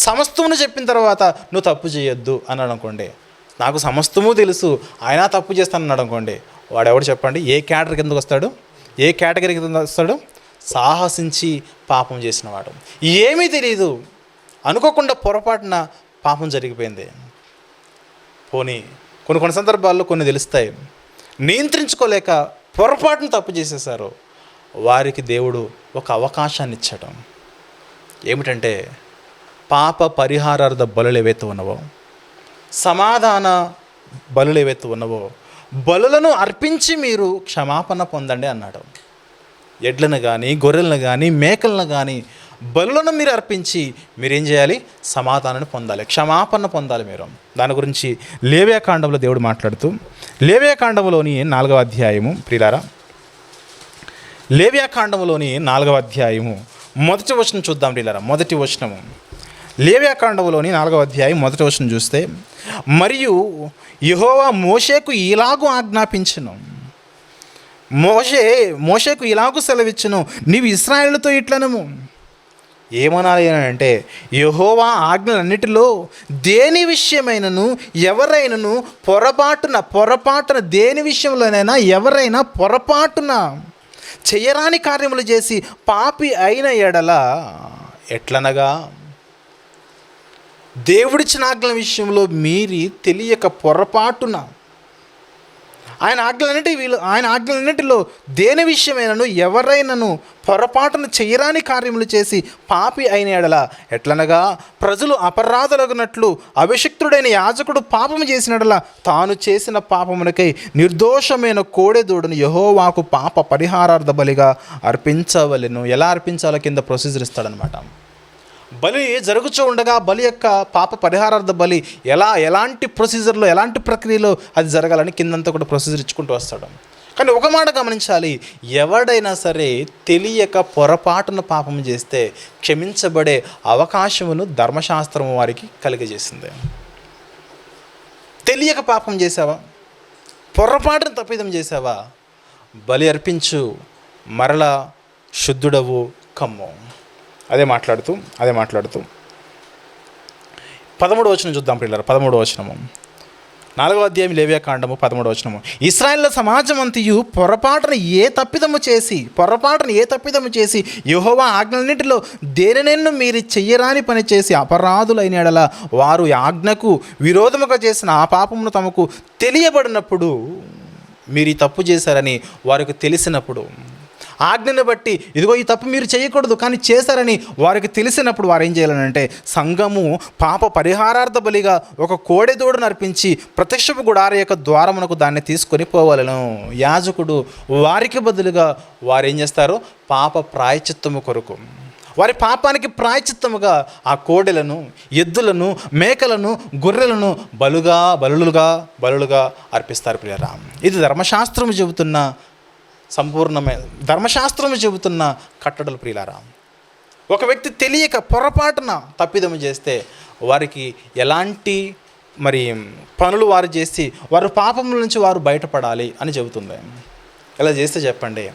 Speaker 2: సమస్తమును చెప్పిన తర్వాత నువ్వు తప్పు చేయొద్దు అన్నాడు అనుకోండి, నాకు సమస్తము తెలుసు ఆయన తప్పు చేస్తానన్నాడు అనుకోండి, వాడెవడు చెప్పండి? ఏ కేటగిరీ కిందకు వస్తాడు? సాహసించి పాపం చేసిన వాడు. ఏమీ తెలియదు, అనుకోకుండా పొరపాటున పాపం జరిగిపోయింది. పోనీ కొన్ని సందర్భాల్లో కొన్ని తెలుస్తాయి, నియంత్రించుకోలేక పొరపాటును తప్పు చేసేసారు. వారికి దేవుడు ఒక అవకాశాన్ని ఇచ్చడం. ఏమిటంటే, పాప పరిహారార్థ బలులు ఏవైతే ఉన్నవో, సమాధాన బలులు ఏవైతే ఉన్నవో, బలులను అర్పించి మీరు క్షమాపణ పొందండి అన్నాడు. ఎడ్లను కానీ, గొర్రెలను కానీ, మేకలను కానీ బలులను మీరు అర్పించి మీరేం చేయాలి? సమాధానాన్ని పొందాలి, క్షమాపణ పొందాలి మీరు. దాని గురించి లేవియాకాండంలో దేవుడు మాట్లాడుతూ, లేవియాకాండంలోని 4వ అధ్యాయము ప్రియులారా, లేవియాకాండంలోని 4వ అధ్యాయము మొదటి వచనం చూద్దాం ప్రియులారా. మొదటి వచనము లేవియాకాండంలోని 4వ అధ్యాయం మొదటి వచనం చూస్తే, మరియు యెహోవా మోషేకు ఇలాగూ ఆజ్ఞాపించును, మోషేకు ఇలాగూ సెలవిచ్చును, నీవు ఇశ్రాయేలుతో ఇట్లనము. ఏమనాలి అని అంటే, యెహోవా ఆజ్ఞలన్నిటిలో దేని విషయమైనను ఎవరైనను పొరపాటున దేని విషయంలోనైనా ఎవరైనా పొరపాటున చెయ్యరాని కార్యములు చేసి పాపి అయిన ఎడల ఎట్లనగా, దేవుడిచ్చిన ఆజ్ఞల విషయంలో మీరి తెలియక పొరపాటున ఆయన ఆజ్ఞలన్నిటిలో దేని విషయమైనను ఎవరైనను పొరపాటును చెయ్యరాని కార్యములు చేసి పాపి అయిన ఎడల ఎట్లనగా, ప్రజలు అపరాధులగునట్లు అభిషిక్తుడైన యాజకుడు పాపము చేసినడల తాను చేసిన పాపమునకై నిర్దోషమైన కోడెదూడను యెహోవాకు పాప పరిహారార్థ బలిగా అర్పించవలెను. ఎలా అర్పించాలో కింద ప్రొసీజర్ ఇస్తాడనమాట. బలి జరుగుతూ ఉండగా బలి యొక్క పాప పరిహారార్థ బలి ఎలాంటి ప్రొసీజర్లో, ఎలాంటి ప్రక్రియలో అది జరగాలని కిందంతా కూడా ప్రొసీజర్ ఇచ్చుకుంటూ వస్తాడు. కానీ ఒక మాట గమనించాలి, ఎవడైనా సరే తెలియక పొరపాటున పాపం చేస్తే క్షమించబడే అవకాశమును ధర్మశాస్త్రం వారికి కలిగజేసింది. తెలియక పాపం చేసావా, పొరపాటున తప్పిదం చేసావా, బలి అర్పించు, మరలా శుద్ధుడవు కమ్ము. అదే మాట్లాడుతూ 13వ వచనం చూద్దాం ప్రియులారా. 13వ వచనము 4వ అధ్యాయం లేవియాకాండము 13వ వచనము, ఇశ్రాయేలు సమాజం అంతయు పొరపాటున ఏ తప్పిదము చేసి యెహోవా ఆజ్ఞలన్నిటిలో దేనినైనా మీరు చెయ్యరాని పని చేసి అపరాధులైన ఎడల వారు ఆజ్ఞకు విరోధముగా చేసిన ఆ పాపమును తమకు తెలియబడినప్పుడు, మీరు ఈ తప్పు చేశారని వారికి తెలిసినప్పుడు, ఆజ్ఞను బట్టి ఇదిగో ఈ తప్పు మీరు చేయకూడదు కానీ చేశారని వారికి తెలిసినప్పుడు వారు ఏం చేయాలనంటే, సంఘము పాప పరిహారార్థ బలిగా ఒక కోడెదూడను అర్పించి ప్రత్యక్షపు గుడార యొక్క ద్వారమునకు దాన్ని తీసుకొని పోవాలను. యాజకుడు వారికి బదులుగా వారు ఏం చేస్తారు? పాప ప్రాయచిత్తము కొరకు, వారి పాపానికి ప్రాయచిత్తముగా ఆ కోడెలను, ఎద్దులను, మేకలను, గొర్రెలను బలులుగా అర్పిస్తారు ప్రియరా. ఇది ధర్మశాస్త్రము చెబుతున్న కట్టడలు ప్రియులారా. ఒక వ్యక్తి తెలియక పొరపాటున తప్పిదము చేస్తే వారికి ఎలాంటి పనులు వారు చేసి వారు పాపముల నుంచి వారు బయటపడాలి అని చెబుతుంది. ఇలా చేస్తే చెప్పండి,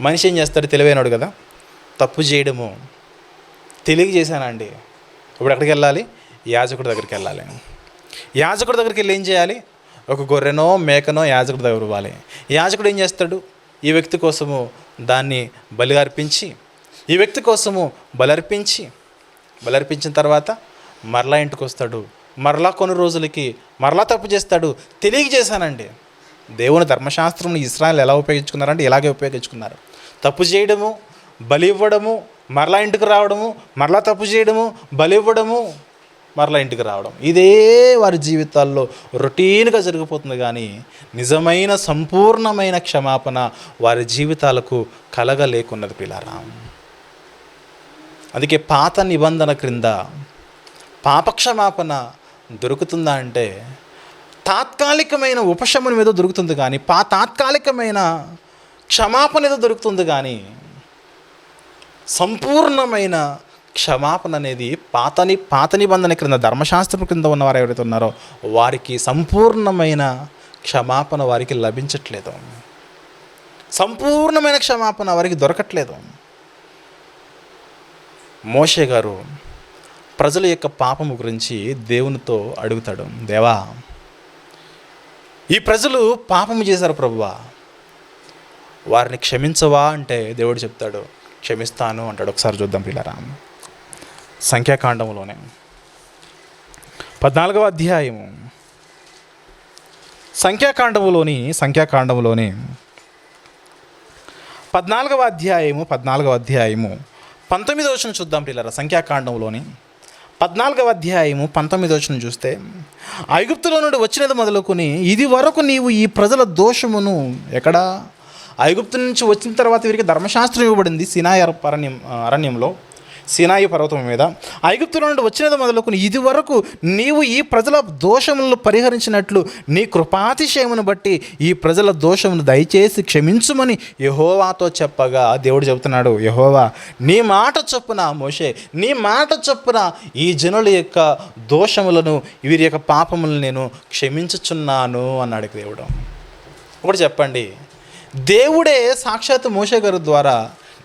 Speaker 2: మనిషి ఏం చేస్తాడు? తెలివైనడు కదా, తప్పు చేయడము తెలియ చేశానండి. ఇప్పుడు ఎక్కడికి వెళ్ళాలి? యాజకుడి దగ్గరికి వెళ్ళాలి. యాజకుడి దగ్గరికి వెళ్ళి ఏం చేయాలి? ఒక గొర్రెనో మేకనో యాజకుడి దగ్గర ఇవ్వాలి. యాజకుడు ఏం చేస్తాడు? ఈ వ్యక్తి కోసము దాన్ని బలి అర్పించిన తర్వాత మరలా ఇంటికి వస్తాడు. మరలా కొన్ని రోజులకి మరలా తప్పు చేస్తాడు. తెలియజేశానండి. దేవుని ధర్మశాస్త్రం ఇశ్రాయేలు ఎలా ఉపయోగించుకున్నారంటే ఇలాగే ఉపయోగించుకున్నారు. తప్పు చేయడము, బలి ఇవ్వడము, మరలా ఇంటికి రావడము, మరలా తప్పు చేయడము, బలి ఇవ్వడము, మరలా ఇంటికి రావడం, ఇదే వారి జీవితాల్లో రొటీన్గా జరిగిపోతుంది. కానీ నిజమైన సంపూర్ణమైన క్షమాపణ వారి జీవితాలకు కలగలేకున్నది పిల్లారా. అందుకే పాత నిబంధన క్రింద పాపక్షమాపణ దొరుకుతుందా అంటే తాత్కాలికమైన ఉపశమనం ఏదో దొరుకుతుంది, కానీ తాత్కాలికమైన క్షమాపణ ఏదో దొరుకుతుంది, కానీ సంపూర్ణమైన క్షమాపణ అనేది పాత నిబంధన క్రింద, ధర్మశాస్త్రం క్రింద ఉన్నవారు ఎవరైతే ఉన్నారో వారికి సంపూర్ణమైన క్షమాపణ వారికి లభించట్లేదు. సంపూర్ణమైన క్షమాపణ వారికి దొరకట్లేదు. మోషే గారు ప్రజల యొక్క పాపము గురించి దేవునితో అడుగుతాడు, దేవా ఈ ప్రజలు పాపము చేశారు ప్రభువా, వారిని క్షమించవా అంటే దేవుడు చెప్తాడు క్షమిస్తాను అంటాడు. ఒకసారి చూద్దాం పిల్లరా, సంఖ్యాకాండంలోనే 14వ అధ్యాయము, సంఖ్యాకాండంలోని 14వ అధ్యాయము 19వ వచనం చూద్దాం పిల్లరా. సంఖ్యాకాండంలోని 14వ అధ్యాయము 19వ వచనం చూస్తే, ఐగుప్తులో నుండి వచ్చినది మొదలుకొని ఇది వరకు నీవు ఈ ప్రజల దోషమును ఐగుప్తు నుంచి వచ్చిన తర్వాత వీరికి ధర్మశాస్త్రం ఇవ్వబడింది సినాయి అరణ్యంలో. సీనాయి పర్వతం మీద ఐగుప్తుల నుండి వచ్చినది మొదలుకొని ఇది వరకు నీవు ఈ ప్రజల దోషములను పరిహరించినట్లు నీ కృపాతిశయమును బట్టి ఈ ప్రజల దోషమును దయచేసి క్షమించుమని యెహోవాతో చెప్పగా దేవుడు చెబుతున్నాడు, యెహోవా నీ మాట చొప్పున మోషే నీ మాట చొప్పున ఈ జనుల యొక్క దోషములను వీరి యొక్క పాపములను నేను క్షమించుచున్నాను అన్నాడు దేవుడు. ఇప్పుడు చెప్పండి, దేవుడే సాక్షాత్ మోషే గారి ద్వారా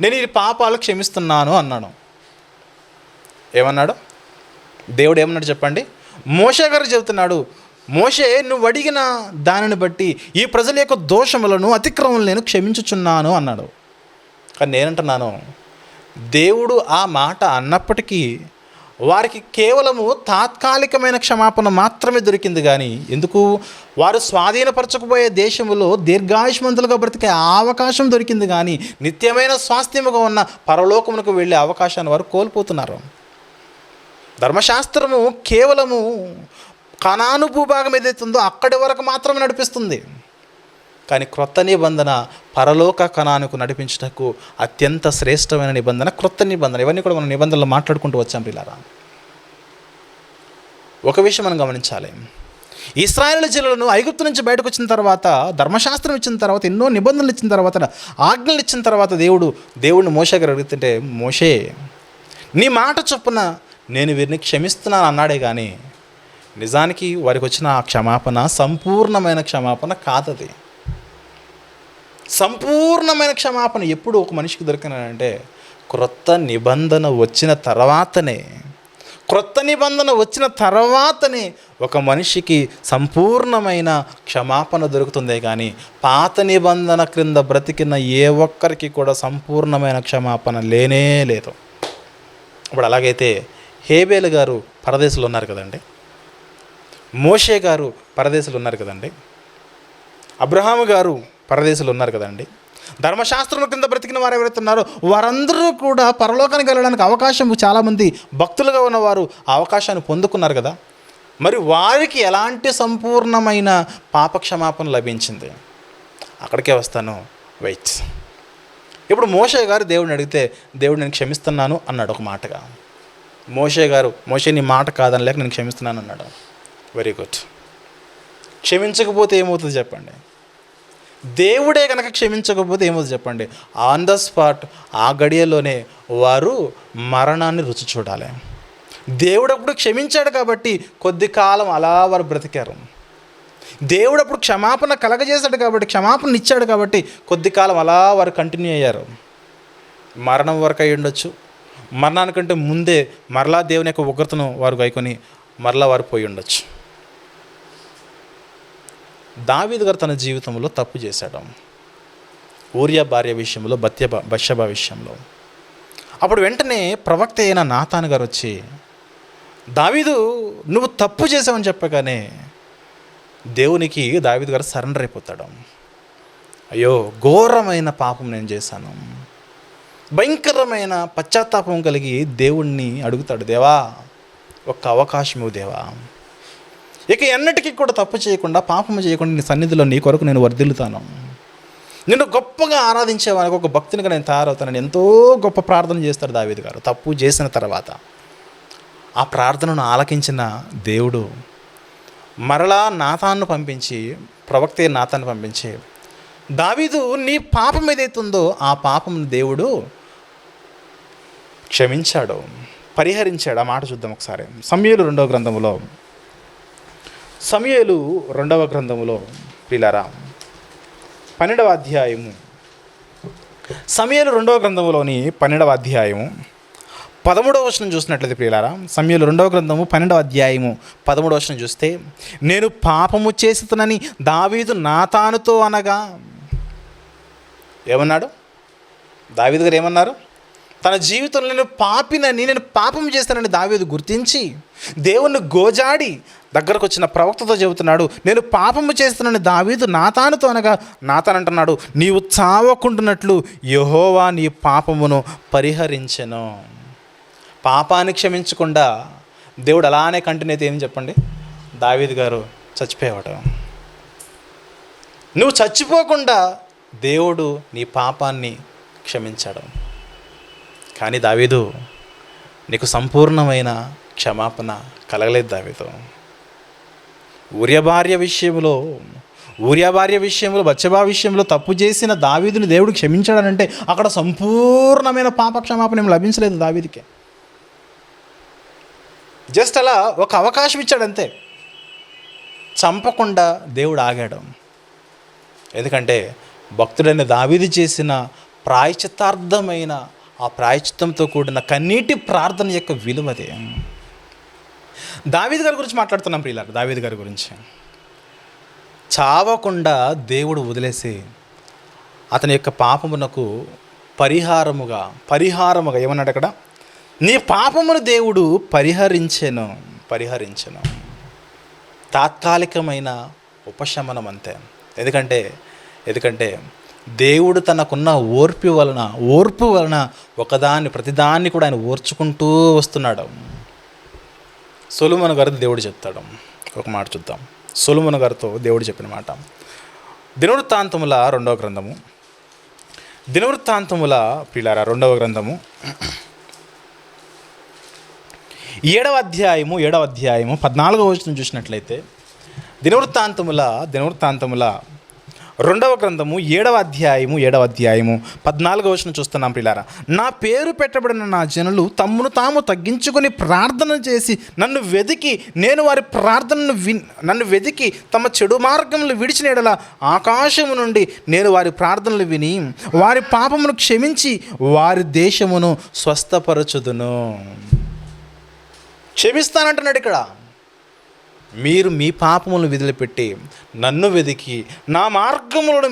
Speaker 2: నేను ఈ పాపాలు క్షమిస్తున్నాను అన్నాడు. ఏమన్నాడు దేవుడు? ఏమన్నాడు చెప్పండి? మోషే గారు చెబుతున్నాడు, మోషే నువ్వు అడిగిన దానిని బట్టి ఈ ప్రజల యొక్క దోషములను అతిక్రమములను నేను క్షమించుచున్నాను అన్నాడు. కానీ నేనంటున్నాను, దేవుడు ఆ మాట అన్నప్పటికీ వారికి కేవలము తాత్కాలికమైన క్షమాపణ మాత్రమే దొరికింది. కానీ ఎందుకు? వారు స్వాధీనపరచకపోయే దేశంలో దీర్ఘాయుష్మంతులుగా బ్రతికే అవకాశం దొరికింది, కానీ నిత్యమైన స్వాస్థ్యముగా ఉన్న పరలోకమునకు వెళ్ళే అవకాశాన్ని వారు కోల్పోతున్నారు. ధర్మశాస్త్రము కేవలము కనాను భూభాగం ఏదైతుందో అక్కడి వరకు మాత్రమే నడిపిస్తుంది. కానీ క్రొత్త నిబంధన పరలోక కణానికి నడిపించటకు అత్యంత శ్రేష్టమైన నిబంధన క్రొత్త నిబంధన. ఇవన్నీ కూడా మనం నిబంధనలు మాట్లాడుకుంటూ వచ్చాం పిల్లారా. ఒక విషయం మనం గమనించాలి, ఇశ్రాయేలు జనులను ఐగుప్తు నుంచి బయటకు వచ్చిన తర్వాత, ధర్మశాస్త్రం ఇచ్చిన తర్వాత, ఎన్నో నిబంధనలు ఇచ్చిన తర్వాత, ఆజ్ఞలు ఇచ్చిన తర్వాత దేవుడిని మోషే గారు అడుగుతుంటే, మోషే నీ మాట చొప్పున నేను వీరిని క్షమిస్తున్నాను అన్నాడే కానీ నిజానికి వారికి వచ్చిన ఆ క్షమాపణ సంపూర్ణమైన క్షమాపణ కాదది. సంపూర్ణమైన క్షమాపణ ఎప్పుడు ఒక మనిషికి దొరికినంటే క్రొత్త నిబంధన వచ్చిన తర్వాతనే ఒక మనిషికి సంపూర్ణమైన క్షమాపణ దొరుకుతుందే కానీ పాత నిబంధన క్రింద బ్రతికిన ఏ ఒక్కరికి కూడా సంపూర్ణమైన క్షమాపణ లేనే లేదు. ఇప్పుడు అలాగైతే హేబేలు గారు పరదేశంలో ఉన్నారు కదండి, మోషే గారు పరదేశంలో ఉన్నారు కదండి, అబ్రహాము గారు పరదేశంలో ఉన్నారు కదండి, ధర్మశాస్త్రం కింద బ్రతికిన వారు ఎవరైతే ఉన్నారో వారందరూ కూడా పరలోకానికి వెళ్ళడానికి అవకాశం, చాలామంది భక్తులుగా ఉన్నవారు ఆ అవకాశాన్ని పొందుకున్నారు కదా. మరి వారికి ఎలాంటి సంపూర్ణమైన పాపక్షమాపణ లభించింది? అక్కడికే వస్తాను, వెయిట్. ఇప్పుడు మోషే గారు దేవుడిని అడిగితే దేవుడు నేను క్షమిస్తున్నాను అన్నాడు ఒక మాటగా. మోషే నీ మాట కాదని లేక నేను క్షమిస్తున్నాను అన్నాడు. Very good. క్షమించకపోతే ఏమవుతుంది చెప్పండి? దేవుడే కనుక క్షమించకపోతే ఏమవుతుంది చెప్పండి? ఆన్ ద స్పాట్, ఆ గడియలోనే వారు మరణాన్ని రుచి చూడాలి. దేవుడు అప్పుడు క్షమించాడు కాబట్టి కొద్ది కాలం అలా వారు బ్రతికారు. దేవుడు అప్పుడు క్షమాపణ కలగజేశాడు కాబట్టి, క్షమాపణ ఇచ్చాడు కాబట్టి కొద్ది కాలం అలా వారు కంటిన్యూ అయ్యారు. మరణం వరకు అయి ఉండొచ్చు, మరణానికంటే ముందే మరలా దేవుని యొక్క ఉగ్రతను వారు గైకొని మరలా వారు పోయి ఉండొచ్చు. దావీదు గారు తన జీవితంలో తప్పు చేశాడు, ఊరియా భార్య విషయంలో, బత్షెబ విషయంలో. అప్పుడు వెంటనే ప్రవక్త అయిన నాతాను గారు వచ్చి, దావీదు నువ్వు తప్పు చేసావని చెప్పగానే దేవునికి దావీదు గారు సరెండర్ అయిపోతాడు. అయ్యో ఘోరమైన పాపం నేను చేశాను, భయంకరమైన పశ్చాత్తాపం కలిగి దేవుణ్ణి అడుగుతాడు, దేవా ఒక్క అవకాశం ఇవ్వు దేవా, ఇక ఎన్నటికీ కూడా తప్పు చేయకుండా పాపం చేయకుండా నీ సన్నిధిలో నీ కొరకు నేను వర్ధిల్లుతాను, నిన్ను గొప్పగా ఆరాధించేవానికి ఒక భక్తునిగా నేను తయారవుతానని ఎంతో గొప్ప ప్రార్థన చేస్తాడు దావీదు గారు. తప్పు చేసిన తర్వాత ఆ ప్రార్థనను ఆలకించిన దేవుడు మరలా నాతాన్ను పంపించి, ప్రవక్త నాతాన్ని పంపించి, దావీదు నీ పాపం ఏదైతుందో ఆ పాపం దేవుడు క్షమించాడు, పరిహరించాడు. ఆ మాట చూద్దాం ఒకసారి. సమూయేలు రెండవ గ్రంథములో ప్రియులారా 12వ అధ్యాయము, సమూయేలు 2వ గ్రంథములోని 12వ అధ్యాయము 13వ వచనం చూసినట్లయితే ప్రియులారా, సమూయేలు 2వ గ్రంథము 12వ అధ్యాయము 13వ వచనం చూస్తే, నేను పాపము చేస్తునని దావీదు నాతానుతో అనగా, ఏమన్నాడు దావీదు గారు? ఏమన్నారు? తన జీవితంలో నేను పాపం చేస్తానని దావీదు గుర్తించి దేవుణ్ణి గోజాడి దగ్గరకు వచ్చిన ప్రవక్తతో చెబుతున్నాడు, నేను పాపము చేస్తున్నానని దావీదు నాతానుతో అనగా, నాతాను అంటున్నాడు, నీవు చావకుంటున్నట్లు యెహోవా నీ పాపమును పరిహరించెను. పాపాన్ని క్షమించకుండా దేవుడు అలానే కంటిన్యూ అయితే ఏం చెప్పండి? దావీదు గారు చచ్చిపోయేవాడు. నువ్వు చచ్చిపోకుండా దేవుడు నీ పాపాన్ని క్షమించాడు. కానీ దావీదు నీకు సంపూర్ణమైన క్షమాపణ కలగలేదు దావీదు. ఊరియా భార్య విషయంలో బత్షెబా విషయంలో తప్పు చేసిన దావీదుని దేవుడు క్షమించాడనంటే అక్కడ సంపూర్ణమైన పాప క్షమాపణ ఏం లభించలేదు దావీదుకి. జస్ట్ అలా ఒక అవకాశం ఇచ్చాడంతే. చంపకుండా దేవుడు ఆగాడు. ఎందుకంటే భక్తుడైన దావీదు చేసిన ప్రాయశ్చిత్తార్థమైన ఆ ప్రాయశ్చిత్తంతో కూడిన కన్నీటి ప్రార్థన యొక్క విలువదే. దావీదు గారి గురించి మాట్లాడుతున్నాం ప్రియులారా. దావీదు గారి గురించి చావకుండా దేవుడు వదిలేసి అతని యొక్క పాపమునకు పరిహారముగా ఏమన్నాడు అక్కడ? నీ పాపమును దేవుడు పరిహరించెను. తాత్కాలికమైన ఉపశమనం అంతే. ఎందుకంటే దేవుడు తనకున్న ఓర్పు వలన ప్రతిదాన్ని కూడా ఆయన ఓర్చుకుంటూ వస్తున్నాడు. సొలొమోను గారితో దేవుడు చెప్తాడు. ఒక మాట చూద్దాం. సొలొమోను గారితో దేవుడు చెప్పిన మాట. దినవృత్తాంతముల ప్రియులారా 2వ గ్రంథము 7వ అధ్యాయము 14వ వచనం చూసినట్లయితే దినవృత్తాంతముల 2వ గ్రంథము 7వ అధ్యాయము 14వ వచనం చూస్తున్నాం ప్రియులారా. నా పేరు పెట్టబడిన నా జనులు తమ్మును తాము తగ్గించుకొని ప్రార్థన చేసి నన్ను వెదికి తమ చెడు మార్గములు విడిచిన యెడల ఆకాశము నుండి నేను వారి ప్రార్థనలు విని వారి పాపమును క్షమించి వారి దేశమును స్వస్థపరచుదును. క్షమిస్తానంటున్నాడు ఇక్కడ. మీరు మీ పాపములను వదిలిపెట్టి నన్ను వెదికి నా మార్గములు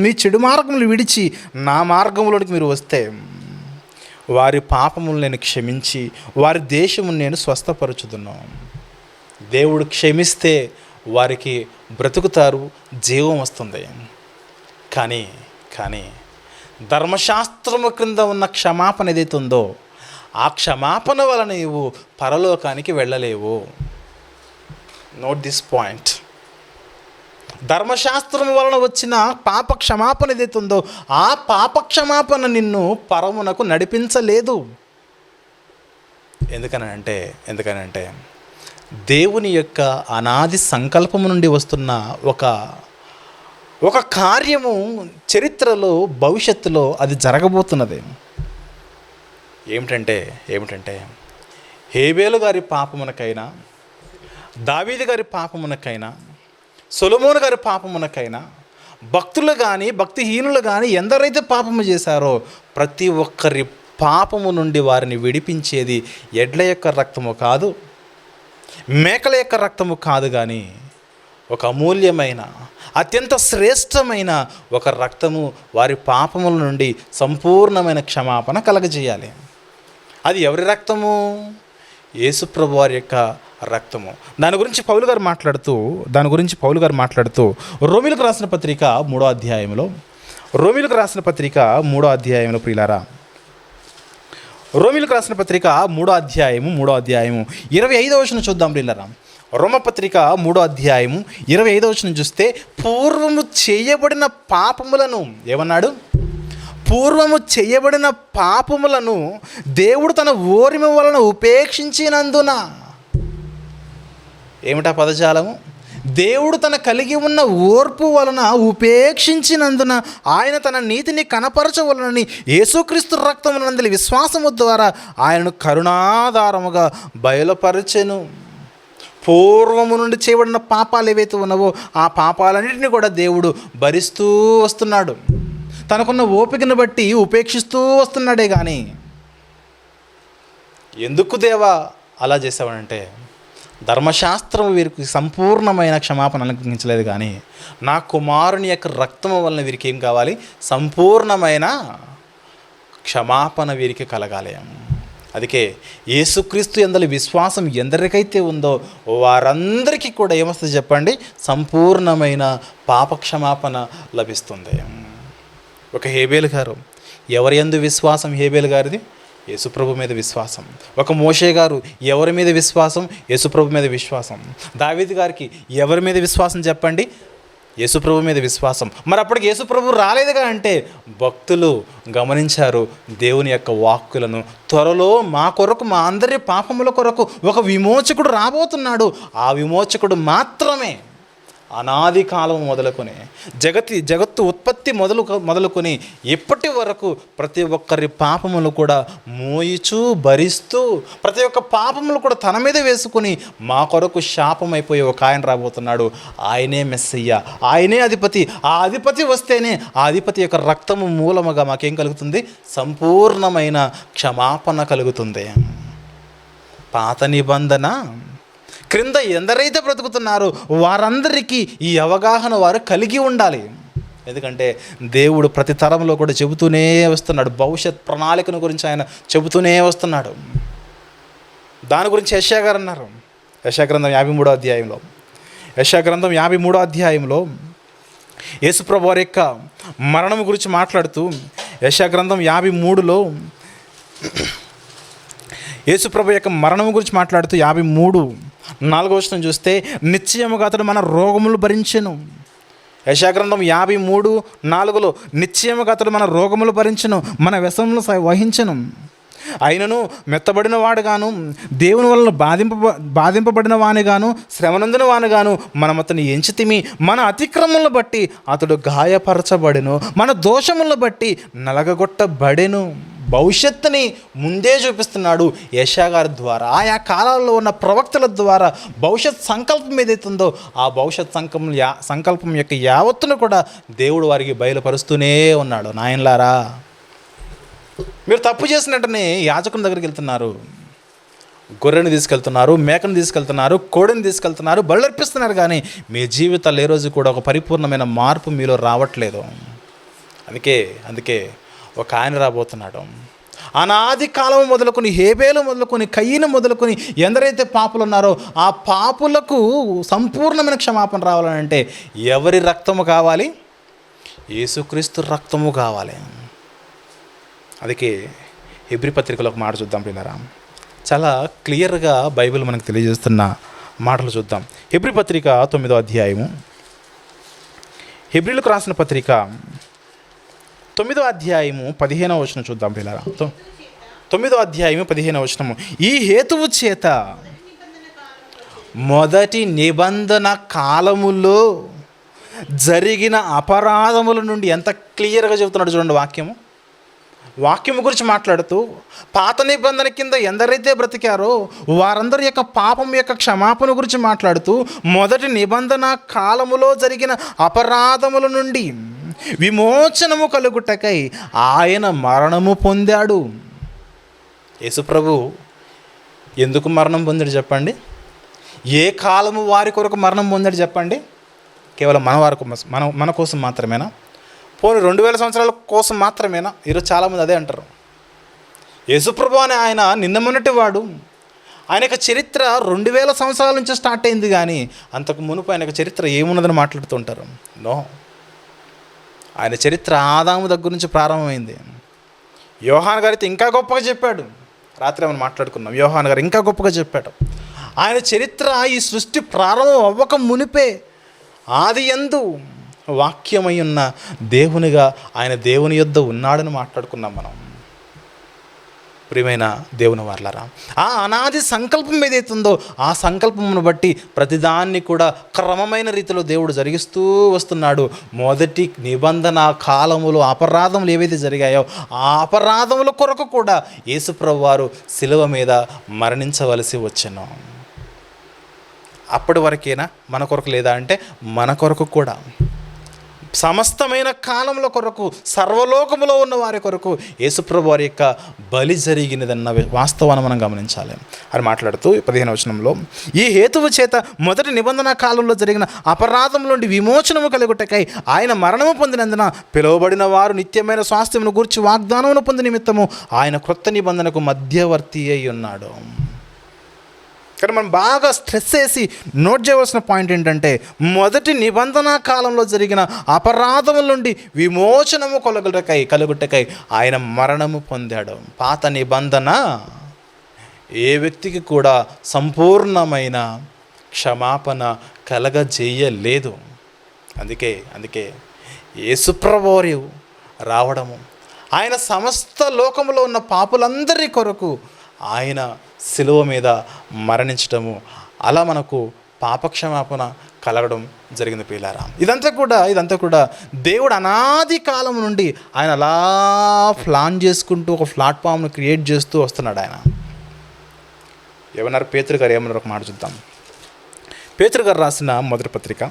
Speaker 2: మీ చెడు మార్గములు విడిచి నా మార్గములోనికి మీరు వస్తే వారి పాపములు నేను క్షమించి వారి దేశమును నేను స్వస్థపరచుదును. దేవుడు క్షమిస్తే వారికి బ్రతుకుతారు, జీవం వస్తుంది. కానీ ధర్మశాస్త్రము క్రింద ఉన్న క్షమాపణ ఏదైతే ఉందో ఆ క్షమాపణ వలన నీవు పరలోకానికి వెళ్ళలేవు. Note this point. ధర్మశాస్త్రం వలన వచ్చిన పాప క్షమాపణ ఏదైతే ఉందో ఆ పాప క్షమాపణ నిన్ను పరమునకు నడిపించలేదు. ఎందుకనంటే దేవుని యొక్క అనాది సంకల్పము నుండి వస్తున్న ఒక కార్యము చరిత్రలో భవిష్యత్తులో అది జరగబోతున్నది. ఏమిటంటే హేబేలు గారి పాపమునకైనా, దావీదు గారి పాపమునకైనా, సొలొమోను గారి పాపమునకైనా, భక్తులు కానీ భక్తిహీనులు కానీ ఎందరైతే పాపము చేశారో ప్రతి ఒక్కరి పాపము నుండి వారిని విడిపించేది ఎడ్ల యొక్క రక్తము కాదు, మేకల యొక్క రక్తము కాదు, కానీ ఒక అమూల్యమైన అత్యంత శ్రేష్టమైన ఒక రక్తము వారి పాపముల నుండి సంపూర్ణమైన క్షమాపణ కలగజేయాలి. అది ఎవరి రక్తము? యేసుప్రభు వారి యొక్క రక్తము. దాని గురించి పౌలు గారు మాట్లాడుతూ రోమీయులకు రాసిన పత్రిక 3వ అధ్యాయంలో ప్రియులారా, రోమీయులకు రాసిన పత్రిక 3వ అధ్యాయము 25వ వచనం చూద్దాం ప్రియులారా. రోమపత్రిక 3వ అధ్యాయము 25వ వచనం చూస్తే పూర్వము చేయబడిన పాపములను ఏమన్నాడు? పూర్వము చేయబడిన పాపములను దేవుడు తన ఓరిమ వలన ఉపేక్షించినందున. ఏమిటా పదజాలము? దేవుడు తన కలిగి ఉన్న ఓర్పు వలన ఉపేక్షించినందున ఆయన తన నీతిని కనపరచవలనని యేసుక్రీస్తు రక్తమునందలి విశ్వాసము ద్వారా ఆయనను కరుణాధారముగా బయలుపరచెను. పూర్వము నుండి చేయబడిన పాపాలు ఏవైతే ఉన్నావో ఆ పాపాలన్నింటినీ కూడా దేవుడు భరిస్తూ వస్తున్నాడు. తనకున్న ఓపికను బట్టి ఉపేక్షిస్తూ వస్తున్నాడే. కానీ ఎందుకు దేవా అలా చేసావనంటే ధర్మశాస్త్రం వీరికి సంపూర్ణమైన క్షమాపణ అనుగ్రహించలేదు, కానీ నా కుమారుని యొక్క రక్తము వలన వీరికి ఏం కావాలి? సంపూర్ణమైన క్షమాపణ వీరికి కలగాలి. అందుకే యేసుక్రీస్తు యందలి విశ్వాసం ఎందరికైతే ఉందో వారందరికీ కూడా ఏమొస్తుంది చెప్పండి? సంపూర్ణమైన పాపక్షమాపణ లభిస్తుంది. ఒక హేబేలు గారు, ఎవరి యందు విశ్వాసం హేబేలు గారిది? యేసుప్రభు మీద విశ్వాసం. ఒక మోషే గారు, ఎవరి మీద విశ్వాసం? యేసుప్రభు మీద విశ్వాసం. దావీదు గారికి ఎవరి మీద విశ్వాసం చెప్పండి? యేసుప్రభు మీద విశ్వాసం. మరి అప్పటికి యేసుప్రభు రాలేదుగా అంటే భక్తులు గమనించారు దేవుని యొక్క వాక్కులను. త్వరలో మా కొరకు, మా అందరి పాపముల కొరకు ఒక విమోచకుడు రాబోతున్నాడు. ఆ విమోచకుడు మాత్రమే అనాది కాలం మొదలుకొని జగత్తు ఉత్పత్తి మొదలుకొని ఇప్పటి వరకు ప్రతి ఒక్కరి పాపములు కూడా మోయిచూ భరిస్తూ ప్రతి ఒక్క పాపములు కూడా తన మీద వేసుకుని మా కొరకు శాపమైపోయి ఒక ఆయన రాబోతున్నాడు. ఆయనే మెస్సయ్య, ఆయనే అధిపతి. ఆ అధిపతి వస్తేనే ఆ అధిపతి యొక్క రక్తము మూలముగా మాకేం కలుగుతుంది? సంపూర్ణమైన క్షమాపణ కలుగుతుంది. పాత నిబంధన క్రింద ఎందరైతే బ్రతుకుతున్నారో వారందరికీ ఈ అవగాహన వారు కలిగి ఉండాలి. ఎందుకంటే దేవుడు ప్రతి తరంలో కూడా చెబుతూనే వస్తున్నాడు. భవిష్యత్ ప్రణాళికను గురించి ఆయన చెబుతూనే వస్తున్నాడు. దాని గురించి యెషయా గారు అన్నారు. యెషయా గ్రంథం 53వ అధ్యాయంలో యెషయా గ్రంథం 53వ అధ్యాయంలో యేసుప్రభు వారి యొక్క మరణం గురించి మాట్లాడుతూ యెషయా గ్రంథం 53లో యేసుప్రభు యొక్క మరణం గురించి మాట్లాడుతూ 53:4 వచనం చూస్తే, నిశ్చయముగా అతడు మన రోగములు భరించెను. యెషయా గ్రంథం 53:4లో నిశ్చయముగా అతడు మన రోగములు భరించెను, మన వ్యసనములు వహించెను. అయినను మెత్తబడిన వాడుగాను, దేవుని వలన బాధింపబడిన వానిగాను, శ్రమనందున వానిగాను మనం అతన్ని ఎంచితిమి. మన అతిక్రమములను బట్టి అతడు గాయపరచబడెను, మన దోషములను బట్టి నలగగొట్టబడెను. భవిష్యత్తుని ముందే చూపిస్తున్నాడు యెషయా గారి ద్వారా. ఆయా కాలాల్లో ఉన్న ప్రవక్తల ద్వారా భవిష్యత్ సంకల్పం ఏదైతుందో ఆ భవిష్యత్ సంకల్పం యొక్క యావత్తును కూడా దేవుడు వారికి బయలుపరుస్తూనే ఉన్నాడు. నాయనలారా, మీరు తప్పు చేసినట్టునే యాజకుని దగ్గరికి వెళ్తున్నారు, గొర్రెని తీసుకెళ్తున్నారు, మేకను తీసుకెళ్తున్నారు, కోడిని తీసుకెళ్తున్నారు, బలుర్పిస్తున్నారు, కానీ మీ జీవితాలు ఏ రోజు కూడా ఒక పరిపూర్ణమైన మార్పు మీలో రావట్లేదు. అందుకే ఒక ఆయన రాబోతున్నాడు. అనాది కాలం మొదలుకొని, హేబేలు మొదలుకొని, కయ్యను మొదలుకొని ఎందరైతే పాపులు ఉన్నారో ఆ పాపులకు సంపూర్ణమైన క్షమాపణ రావాలంటే ఎవరి రక్తము కావాలి? యేసుక్రీస్తు రక్తము కావాలి. అందుకే హెబ్రీ పత్రికలో ఒక మాట చూద్దాం పిల్లరా. చాలా క్లియర్గా బైబిల్ మనకు తెలియజేస్తున్న మాటలు చూద్దాం. హెబ్రీ పత్రిక 9వ అధ్యాయము, హెబ్రీలకు రాసిన పత్రిక 9వ అధ్యాయము 15వ వచనం చూద్దాం పిల్లరా. 9వ అధ్యాయము 15వ వచనము, ఈ హేతువు చేత మొదటి నిబంధన కాలములో జరిగిన అపరాధముల నుండి, ఎంత క్లియర్గా చెబుతున్నాడు చూడండి వాక్యము గురించి మాట్లాడుతూ పాత నిబంధన కింద ఎందరైతే బ్రతికారో వారందరి యొక్క పాపం యొక్క క్షమాపణ గురించి మాట్లాడుతూ మొదటి నిబంధన కాలములో జరిగిన అపరాధముల నుండి విమోచనము కలుగుటకై ఆయన మరణము పొందాడు. యేసుప్రభు ఎందుకు మరణం పొందాడు చెప్పండి? ఏ కాలము వారి కొరకు మరణం పొందాడు చెప్పండి? కేవలం మన కోసం మాత్రమేనా? పోనీ 2000 సంవత్సరాల కోసం మాత్రమేనా? ఈరోజు చాలామంది అదే అంటారు. యేసుప్రభు అనే ఆయన నిన్న మొన్నటి వాడు. ఆయన యొక్క చరిత్ర 2000 సంవత్సరాల నుంచి స్టార్ట్ అయింది, కానీ అంతకు మునుపు ఆయన యొక్క చరిత్ర ఏమున్నదని మాట్లాడుతుంటారు. నో, ఆయన చరిత్ర ఆదాము దగ్గర నుంచి ప్రారంభమైంది. యోహాను గారితో ఇంకా గొప్పగా చెప్పాడు. రాత్రి మనం మాట్లాడుకున్నాం. యోహాను గారు ఇంకా గొప్పగా చెప్పాడు. ఆయన చరిత్ర ఈ సృష్టి ప్రారంభం అవ్వక మునిపే ఆది యందు వాక్యమై ఉన్న దేవునిగా ఆయన దేవుని యొద్ద ఉన్నాడని మాట్లాడుకున్నాం మనం. ప్రియమైన దేవుని వారలారా, ఆ అనాది సంకల్పం ఏదైతుందో ఆ సంకల్పమును బట్టి ప్రతిదాన్ని కూడా క్రమమైన రీతిలో దేవుడు జరిగిస్తూ వస్తున్నాడు. మొదటి నిబంధన కాలములో అపరాధములు ఏవైతే జరిగాయో ఆ అపరాధముల కొరకు కూడా యేసుప్రభు వారు శిలువ మీద మరణించవలసి వచ్చెను. అప్పటి వరకేనా మన కొరకు? లేదా అంటే మన కొరకు కూడా, సమస్తమైన కాలంలో కొరకు, సర్వలోకములో ఉన్న వారి కొరకు యేసుప్రభు వారి యొక్క బలి జరిగినదన్న వాస్తవాన్ని మనం గమనించాలి అని మాట్లాడుతూ 15వ వచనంలో, ఈ హేతువు చేత మొదటి నిబంధన కాలంలో జరిగిన అపరాధం నుండి విమోచనము కలుగుటకై ఆయన మరణము పొందినందున పిలువబడిన వారు నిత్యమైన స్వాస్థ్యమును గూర్చి వాగ్దానమును పొంది నిమిత్తము ఆయన క్రొత్త నిబంధనకు మధ్యవర్తి అయి ఉన్నాడు. కానీ మనం బాగా స్ట్రెస్ చేసి నోట్ చేయవలసిన పాయింట్ ఏంటంటే, మొదటి నిబంధన కాలంలో జరిగిన అపరాధముల నుండి విమోచనము కలుగుటకై ఆయన మరణము పొందాడు. పాత నిబంధన ఏ వ్యక్తికి కూడా సంపూర్ణమైన క్షమాపణ కలగజేయలేదు. అందుకే యేసుప్రభువు రావడము, ఆయన సమస్త లోకములో ఉన్న పాపులందరి కొరకు ఆయన శిలువ మీద మరణించడము, అలా మనకు పాపక్షమాపణ కలగడం జరిగింది ప్రియులారా. ఇదంతా కూడా దేవుడు అనాది కాలం నుండి ఆయన అలా ప్లాన్ చేసుకుంటూ ఒక ప్లాట్ఫామ్ను క్రియేట్ చేస్తూ వస్తున్నాడు. ఆయన ఏమన్నారు? పేతురు గారు ఏమన్నారు? ఒక మాట చూద్దాం. పేతురు గారు రాసిన మొదటి పత్రిక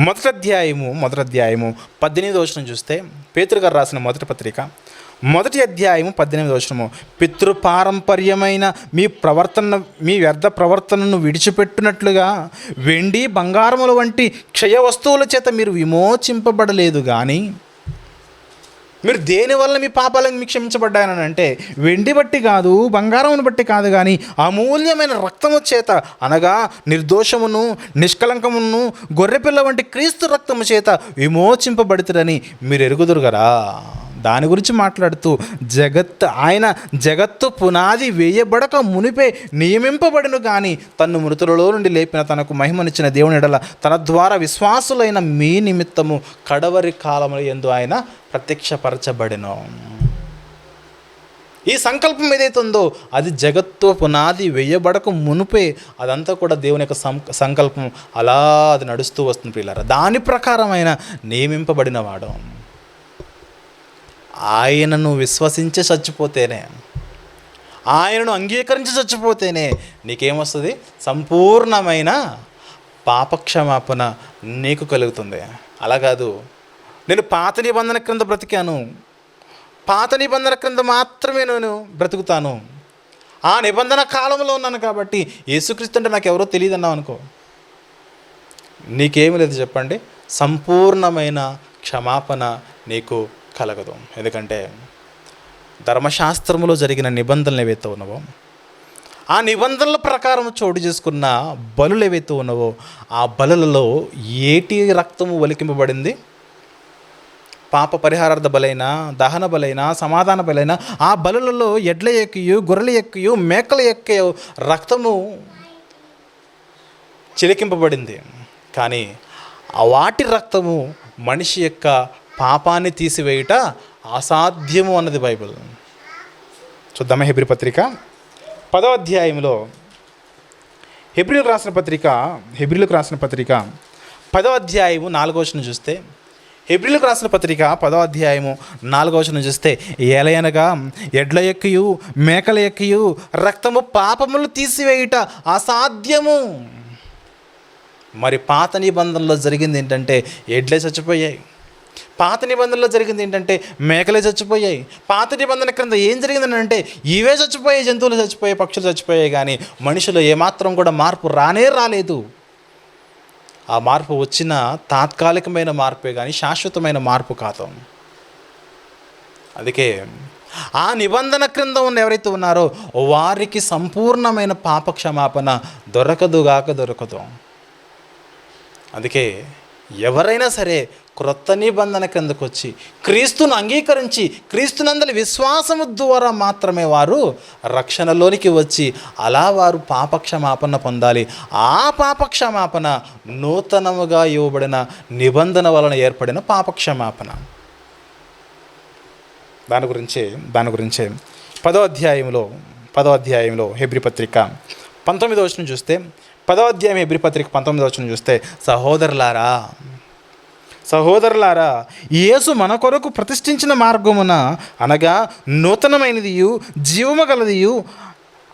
Speaker 2: మొదటి అధ్యాయము 18వ వచనం చూస్తే, పేతురు గారు రాసిన మొదటి పత్రిక మొదటి అధ్యాయము 18వ వచనము, పితృపారంపర్యమైన మీ వ్యర్థ ప్రవర్తనను విడిచిపెట్టినట్లుగా వెండి బంగారముల వంటి క్షయ వస్తువుల చేత మీరు విమోచింపబడలేదు కానీ, మీరు దేనివల్ల మీ పాపాలను మీకు క్షమించబడ్డాయని అంటే వెండి బట్టి కాదు, బంగారమును బట్టి కాదు, కానీ అమూల్యమైన రక్తము చేత, అనగా నిర్దోషమును నిష్కలంకమును గొర్రెపిల్ల వంటి క్రీస్తు రక్తము చేత విమోచింపబడుతురని మీరు ఎరుగుదురు కదా. దాని గురించి మాట్లాడుతూ ఆయన జగత్తు పునాది వేయబడక మునిపే నియమింపబడిను కానీ తన్ను మృతులలో నుండి లేపిన తనకు మహిమనిచ్చిన దేవుని ఎడల తన ద్వారా విశ్వాసులైన మీ నిమిత్తము కడవరి కాలముల యందు ఆయన ప్రత్యక్షపరచబడెను. ఈ సంకల్పం ఏదైతే ఉందో అది జగత్తు పునాది వేయబడక మునిపే అదంతా కూడా దేవుని యొక్క సంకల్పం అలా అది నడుస్తూ వస్తుంది ప్రియులారా. దాని ప్రకారం ఆయన నియమింపబడిన వాడు. ఆయనను విశ్వసించి చచ్చిపోతేనే, ఆయనను అంగీకరించి చచ్చిపోతేనే నీకేమొస్తుంది? సంపూర్ణమైన పాపక్షమాపణ నీకు కలుగుతుంది. అలా కాదు, నేను పాత నిబంధన క్రింద బ్రతికాను, పాత నిబంధన క్రింద మాత్రమే నేను బ్రతుకుతాను, ఆ నిబంధన కాలంలో ఉన్నాను కాబట్టి యేసుక్రీస్తు అంటే నాకు ఎవరో తెలియదు అన్నావు అనుకో, నీకేమి లేదు చెప్పండి, సంపూర్ణమైన క్షమాపణ నీకు కలగదు. ఎందుకంటే ధర్మశాస్త్రములో జరిగిన నిబంధనలు ఏవైతే ఉన్నావో, ఆ నిబంధనల ప్రకారం చోటు చేసుకున్న బలులు ఏవైతే ఉన్నావో, ఆ బలులలో ఏటి రక్తము ఒలికింపబడింది? పాప పరిహారార్థ బలైన, దహన బలైన, సమాధాన బలైన ఆ బలులలో ఎడ్ల ఎక్కియు, గొర్రెల ఎక్కియు, మేకల ఎక్కియు రక్తము చిలికింపబడింది. కానీ ఆ వాటి రక్తము మనిషి యొక్క పాపాన్ని తీసివేయుట అసాధ్యము అన్నది బైబిల్. చూద్దామా? హెబ్రీ పత్రిక 10వ అధ్యాయంలో హెబ్రీలకు రాసిన పత్రిక 10వ అధ్యాయము 4వ వచనం చూస్తే, హెబ్రీలకు రాసిన పత్రిక 10వ అధ్యాయము 4వ వచనం చూస్తే, ఏలయనగా ఎడ్ల ఎక్కియు మేకల ఎక్కియు రక్తము పాపములు తీసివేయుట అసాధ్యము. మరి పాత నిబంధనలో జరిగింది ఏంటంటే ఎడ్లే చచ్చిపోయాయి. పాత నిబంధనలో జరిగింది ఏంటంటే మేకలే చచ్చిపోయాయి. పాత నిబంధన క్రింద ఏం జరిగిందని అంటే ఇవే చచ్చిపోయాయి, జంతువులు చచ్చిపోయాయి, పక్షులు చచ్చిపోయాయి. కానీ మనుషులు ఏమాత్రం కూడా మార్పు రాలేదు. ఆ మార్పు వచ్చిన తాత్కాలికమైన మార్పే కానీ శాశ్వతమైన మార్పు కాదు. అందుకే ఆ నిబంధన క్రింద ఉన్న ఎవరైతే ఉన్నారో వారికి సంపూర్ణమైన పాపక్షమాపణ దొరకదు. అందుకే ఎవరైనా సరే క్రొత్త నిబంధన కిందకు వచ్చి క్రీస్తును అంగీకరించి క్రీస్తునందలి విశ్వాసము ద్వారా మాత్రమే వారు రక్షణలోనికి వచ్చి అలా వారు పాపక్షమాపణ పొందాలి. ఆ పాపక్షమాపణ నూతనముగా ఇవ్వబడిన నిబంధన వలన ఏర్పడిన పాపక్షమాపణ. దాని గురించే 10వ అధ్యాయంలో హెబ్రీ పత్రిక 19వ వచనం చూస్తే, 10వ అధ్యాయం హెబ్రీ పత్రిక 19వ వచనం చూస్తే, సహోదరులారా యేసు మన కొరకు ప్రతిష్ఠించిన మార్గమున, అనగా నూతనమైనదియు జీవము గలదియు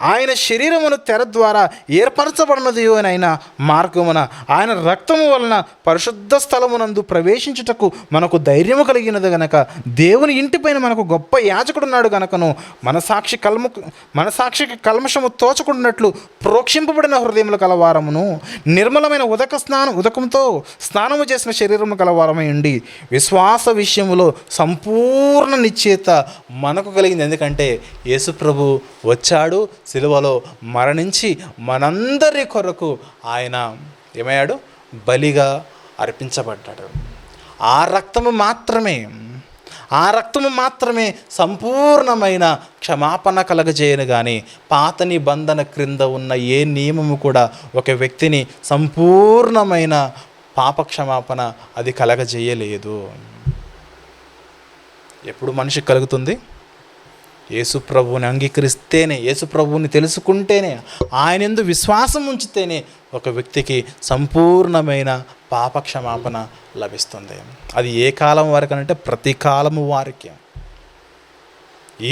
Speaker 2: ఆయన శరీరమును తెర ద్వారా ఏర్పరచబడినదియు అయిన మార్గమున ఆయన రక్తము వలన పరిశుద్ధ స్థలమునందు ప్రవేశించుటకు మనకు ధైర్యము కలిగినది గనక, దేవుని ఇంటిపైన మనకు గొప్ప యాజకుడున్నాడు గనకను మనసాక్షికి కల్మషము తోచకుండాట్లు ప్రోక్షింపబడిన హృదయములు కలవారమును, నిర్మలమైన ఉదకంతో స్నానము చేసిన శరీరము కలవారమై ఉండి విశ్వాస విషయములో సంపూర్ణ నిశ్చయత మనకు కలిగింది. ఎందుకంటే యేసు ప్రభు వచ్చాడు, సిలువలో మరణించి మనందరి కొరకు ఆయన ఏమయ్యాడు? బలిగా అర్పించబడ్డాడు. ఆ రక్తము మాత్రమే ఆ రక్తము మాత్రమే సంపూర్ణమైన క్షమాపణ కలగజేయను కానీ పాత నిబంధన క్రింద ఉన్న ఏ నియమము కూడా ఒక వ్యక్తిని సంపూర్ణమైన పాప క్షమాపణ అది కలగజేయలేదు. ఎప్పుడు మనిషి కలుగుతుంది? యేసు ప్రభువుని అంగీకరిస్తేనే, యేసు ప్రభువుని తెలుసుకుంటేనే, ఆయన యందు విశ్వాసం ఉంచితేనే ఒక వ్యక్తికి సంపూర్ణమైన పాప క్షమాపణ లభిస్తుంది. అది ఏ కాలం వారికి అంటే ప్రతి కాలము వారికి,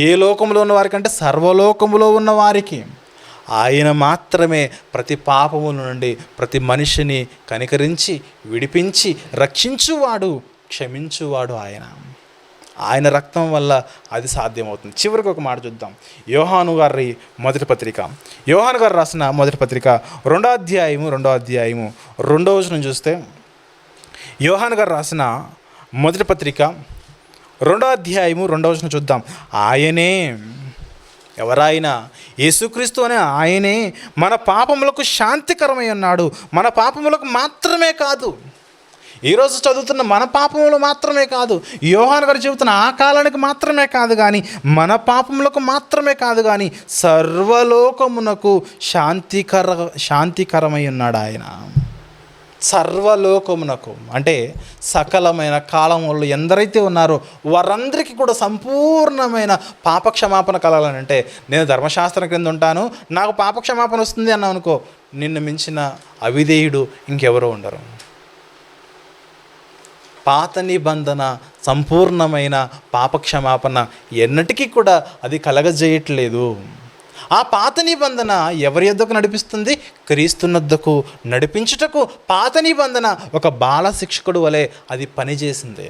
Speaker 2: ఏ లోకంలో ఉన్న వారికంటే సర్వలోకములో ఉన్న వారికి. ఆయన మాత్రమే ప్రతి పాపము నుండి ప్రతి మనిషిని కనికరించి విడిపించి రక్షించువాడు, క్షమించువాడు ఆయన రక్తం వల్ల అది సాధ్యమవుతుంది. చివరికి ఒక మాట చూద్దాం. యోహాను గారి మొదటి పత్రిక, యోహాను గారు రాసిన మొదటి పత్రిక 2వ అధ్యాయము 2వ వచనం చూస్తే, యోహాను గారు రాసిన మొదటి పత్రిక 2వ అధ్యాయము 2వ వచనం చూద్దాం. ఆయనే, ఎవరాయన? యేసుక్రీస్తు అనే ఆయనే మన పాపములకు శాంతికరమై ఉన్నాడు. మన పాపములకు మాత్రమే కాదు, ఈరోజు చదువుతున్న మన పాపములు మాత్రమే కాదు, యోహాను గారు చెబుతున్న ఆ కాలానికి మాత్రమే కాదు కానీ, మన పాపములకు మాత్రమే కాదు కానీ సర్వలోకమునకు శాంతికరమై ఉన్నాడు ఆయన. సర్వలోకమునకు అంటే సకలమైన కాలములు ఎందరైతే ఉన్నారో వారందరికీ కూడా సంపూర్ణమైన పాపక్షమాపణ కలగాలంటే, నేను ధర్మశాస్త్రం క్రింద ఉంటాను, నాకు పాపక్షమాపణ వస్తుంది అన్నావు అనుకో, నిన్ను మించిన అవిధేయుడు ఇంకెవరో ఉండరు. పాత నిబంధన సంపూర్ణమైన పాపక్షమాపణ ఎన్నటికీ కూడా అది కలగజేయట్లేదు. ఆ పాత నిబంధన ఎవరి యొద్దకు నడిపిస్తుంది? క్రీస్తునొద్దకు నడిపించుటకు పాత నిబంధన ఒక బాల శిక్షకుడు వలె అది పనిచేసింది.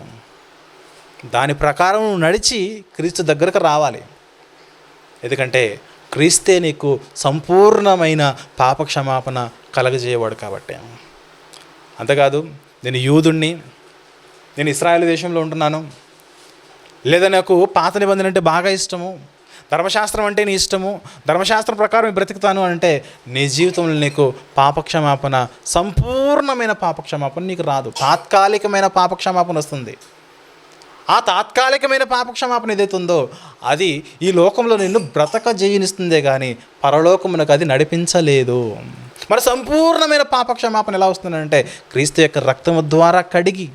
Speaker 2: దాని ప్రకారం నడిచి క్రీస్తు దగ్గరకు రావాలి. ఎందుకంటే క్రీస్తే నీకు సంపూర్ణమైన పాపక్షమాపణ కలగజేయవాడు కాబట్టి. అంతేకాదు, నేను యూదుణ్ణి, నేను ఇశ్రాయేలు దేశంలో ఉంటున్నాను, లేదా నాకు పాత నిబంధన అంటే బాగా ఇష్టము, ధర్మశాస్త్రం అంటే నీ ఇష్టము, ధర్మశాస్త్రం ప్రకారం బ్రతుకుతాను అంటే నీ జీవితంలో నీకు పాపక్షమాపణ, సంపూర్ణమైన పాపక్షమాపణ నీకు రాదు. తాత్కాలికమైన పాపక్షమాపణ వస్తుంది. ఆ తాత్కాలికమైన పాపక్షమాపణ ఏదైతే ఉందో అది ఈ లోకంలో నిన్ను బ్రతకజేయనిస్తుందే కానీ పరలోకమునకు అది నడిపించలేదు. మరి సంపూర్ణమైన పాపక్షమాపణ ఎలా వస్తుందంటే క్రీస్తు యొక్క రక్తము ద్వారా కడిగి,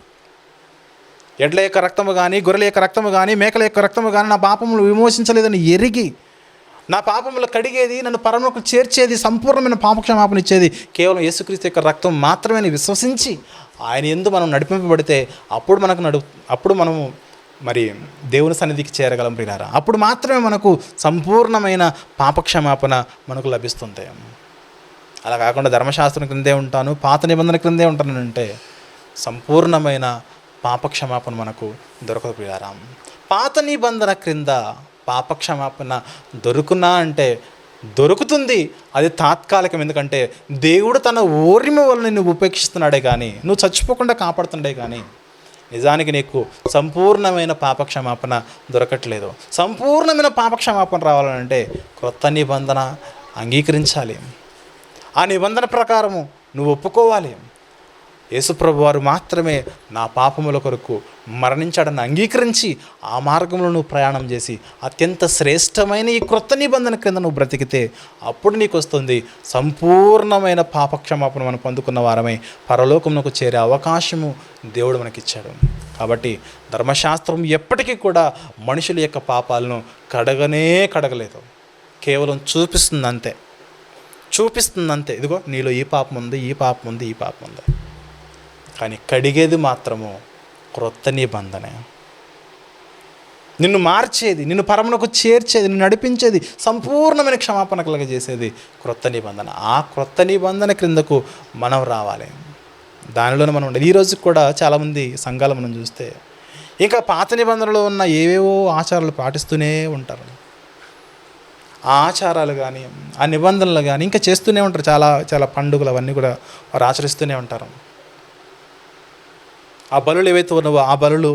Speaker 2: ఎడ్ల యొక్క రక్తము కానీ, గొర్రెల యొక్క రక్తము కానీ, మేకల యొక్క రక్తము కానీ నా పాపములు విమోచించలేదని ఎరిగి, నా పాపములు కడిగేది, నన్ను పరలోకమునకు చేర్చేది, సంపూర్ణమైన పాపక్షమాపణ ఇచ్చేది కేవలం యేసుక్రీస్తు యొక్క రక్తం మాత్రమే విశ్వసించి ఆయన యందు మనం నడిపింపబడితే అప్పుడు మనము మరి దేవుని సన్నిధికి చేరగలం ప్రియులారా. అప్పుడు మాత్రమే మనకు సంపూర్ణమైన పాపక్షమాపణ మనకు లభిస్తుంది. అలా కాకుండా ధర్మశాస్త్రం క్రిందే ఉంటాను, పాత నిబంధన క్రిందే ఉంటానంటే సంపూర్ణమైన పాపక్షమాపణ మనకు దొరకదు ప్రియులారా. పాత నిబంధన క్రింద పాపక్షమాపణ దొరుకునా అంటే దొరుకుతుంది, అది తాత్కాలికం. ఎందుకంటే దేవుడు తన ఓర్మ వల్ల నిన్ను ఉపేక్షిస్తున్నాడే కానీ, నువ్వు చచ్చిపోకుండా కాపాడుతుండే కానీ నిజానికి నీకు సంపూర్ణమైన పాపక్షమాపణ దొరకట్లేదు. సంపూర్ణమైన పాపక్షమాపణ రావాలంటే క్రొత్త నిబంధన అంగీకరించాలి. ఆ నిబంధన ప్రకారము నువ్వు ఒప్పుకోవాలి. యేసుప్రభు వారు మాత్రమే నా పాపముల కొరకు మరణించాడని అంగీకరించి ఆ మార్గంలో నువ్వు ప్రయాణం చేసి అత్యంత శ్రేష్టమైన ఈ క్రొత్త నిబంధన క్రింద నువ్వు బ్రతికితే అప్పుడు నీకు వస్తుంది సంపూర్ణమైన పాపక్షమాపణ మనం పొందుకున్న వారమై పరలోకమునకు చేరే అవకాశము దేవుడు మనకిచ్చాడు. కాబట్టి ధర్మశాస్త్రం ఎప్పటికీ కూడా మనుషుల యొక్క పాపాలను కడగలేదు, కేవలం చూపిస్తుంది అంతే. ఇదిగో నీలో ఈ పాపం ఉంది. కానీ కడిగేది మాత్రము క్రొత్త నిబంధనే. నిన్ను మార్చేది, నిన్ను పరమునకు చేర్చేది, నిన్ను నడిపించేది, సంపూర్ణమైన క్షమాపణ కలగజేసేది క్రొత్త నిబంధన. ఆ క్రొత్త నిబంధన క్రిందకు మనం రావాలి, దానిలోనే మనం ఉండాలి. ఈరోజు కూడా చాలామంది సంఘాలు మనం చూస్తే ఇంకా పాత నిబంధనలో ఉన్న ఏవేవో ఆచారాలు పాటిస్తూనే ఉంటారు. ఆ ఆచారాలు కానీ, ఆ నిబంధనలు కానీ ఇంకా చేస్తూనే ఉంటారు. చాలా పండుగలు అవన్నీ కూడా వారు ఆచరిస్తూనే ఉంటారు. ఆ బలులు ఏవైతే ఉన్నావో ఆ బలులు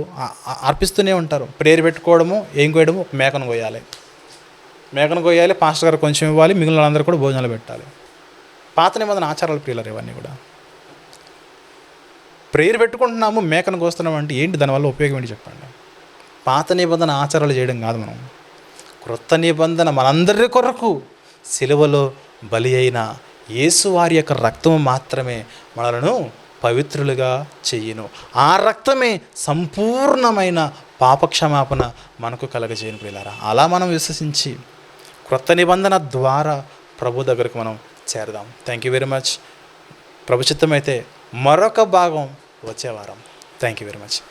Speaker 2: అర్పిస్తూనే ఉంటారు. ప్రేయర్ పెట్టుకోవడము, ఏం కోయడము, మేకను కొయ్యాలి, పాస్టర్ గారు కొంచెం ఇవ్వాలి, మిగిలిన వాళ్ళందరూ కూడా భోజనాలు పెట్టాలి. పాత నిబంధన ఆచారాలు ప్రియులారు ఇవన్నీ కూడా. ప్రేయర్ పెట్టుకుంటున్నాము, మేకను కోస్తున్నాము అంటే ఏంటి, దానివల్ల ఉపయోగం ఏంటి చెప్పండి. పాత నిబంధన ఆచారాలు చేయడం కాదు మనం. క్రొత్త నిబంధన మనందరి కొరకు సిలువలో బలి అయిన యేసు వారి యొక్క రక్తము మాత్రమే మనలను పవిత్రులుగా చెయ్యను. ఆ రక్తమే సంపూర్ణమైన పాపక్షమాపణ మనకు కలగజేయను ప్రియులారా. అలా మనం విశ్వసించి క్రొత్త నిబంధన ద్వారా ప్రభు దగ్గరకు మనం చేరదాం. Thank you very much. ప్రభు చిత్తమైతే మరొక భాగం వచ్చే వారం. Thank you very much.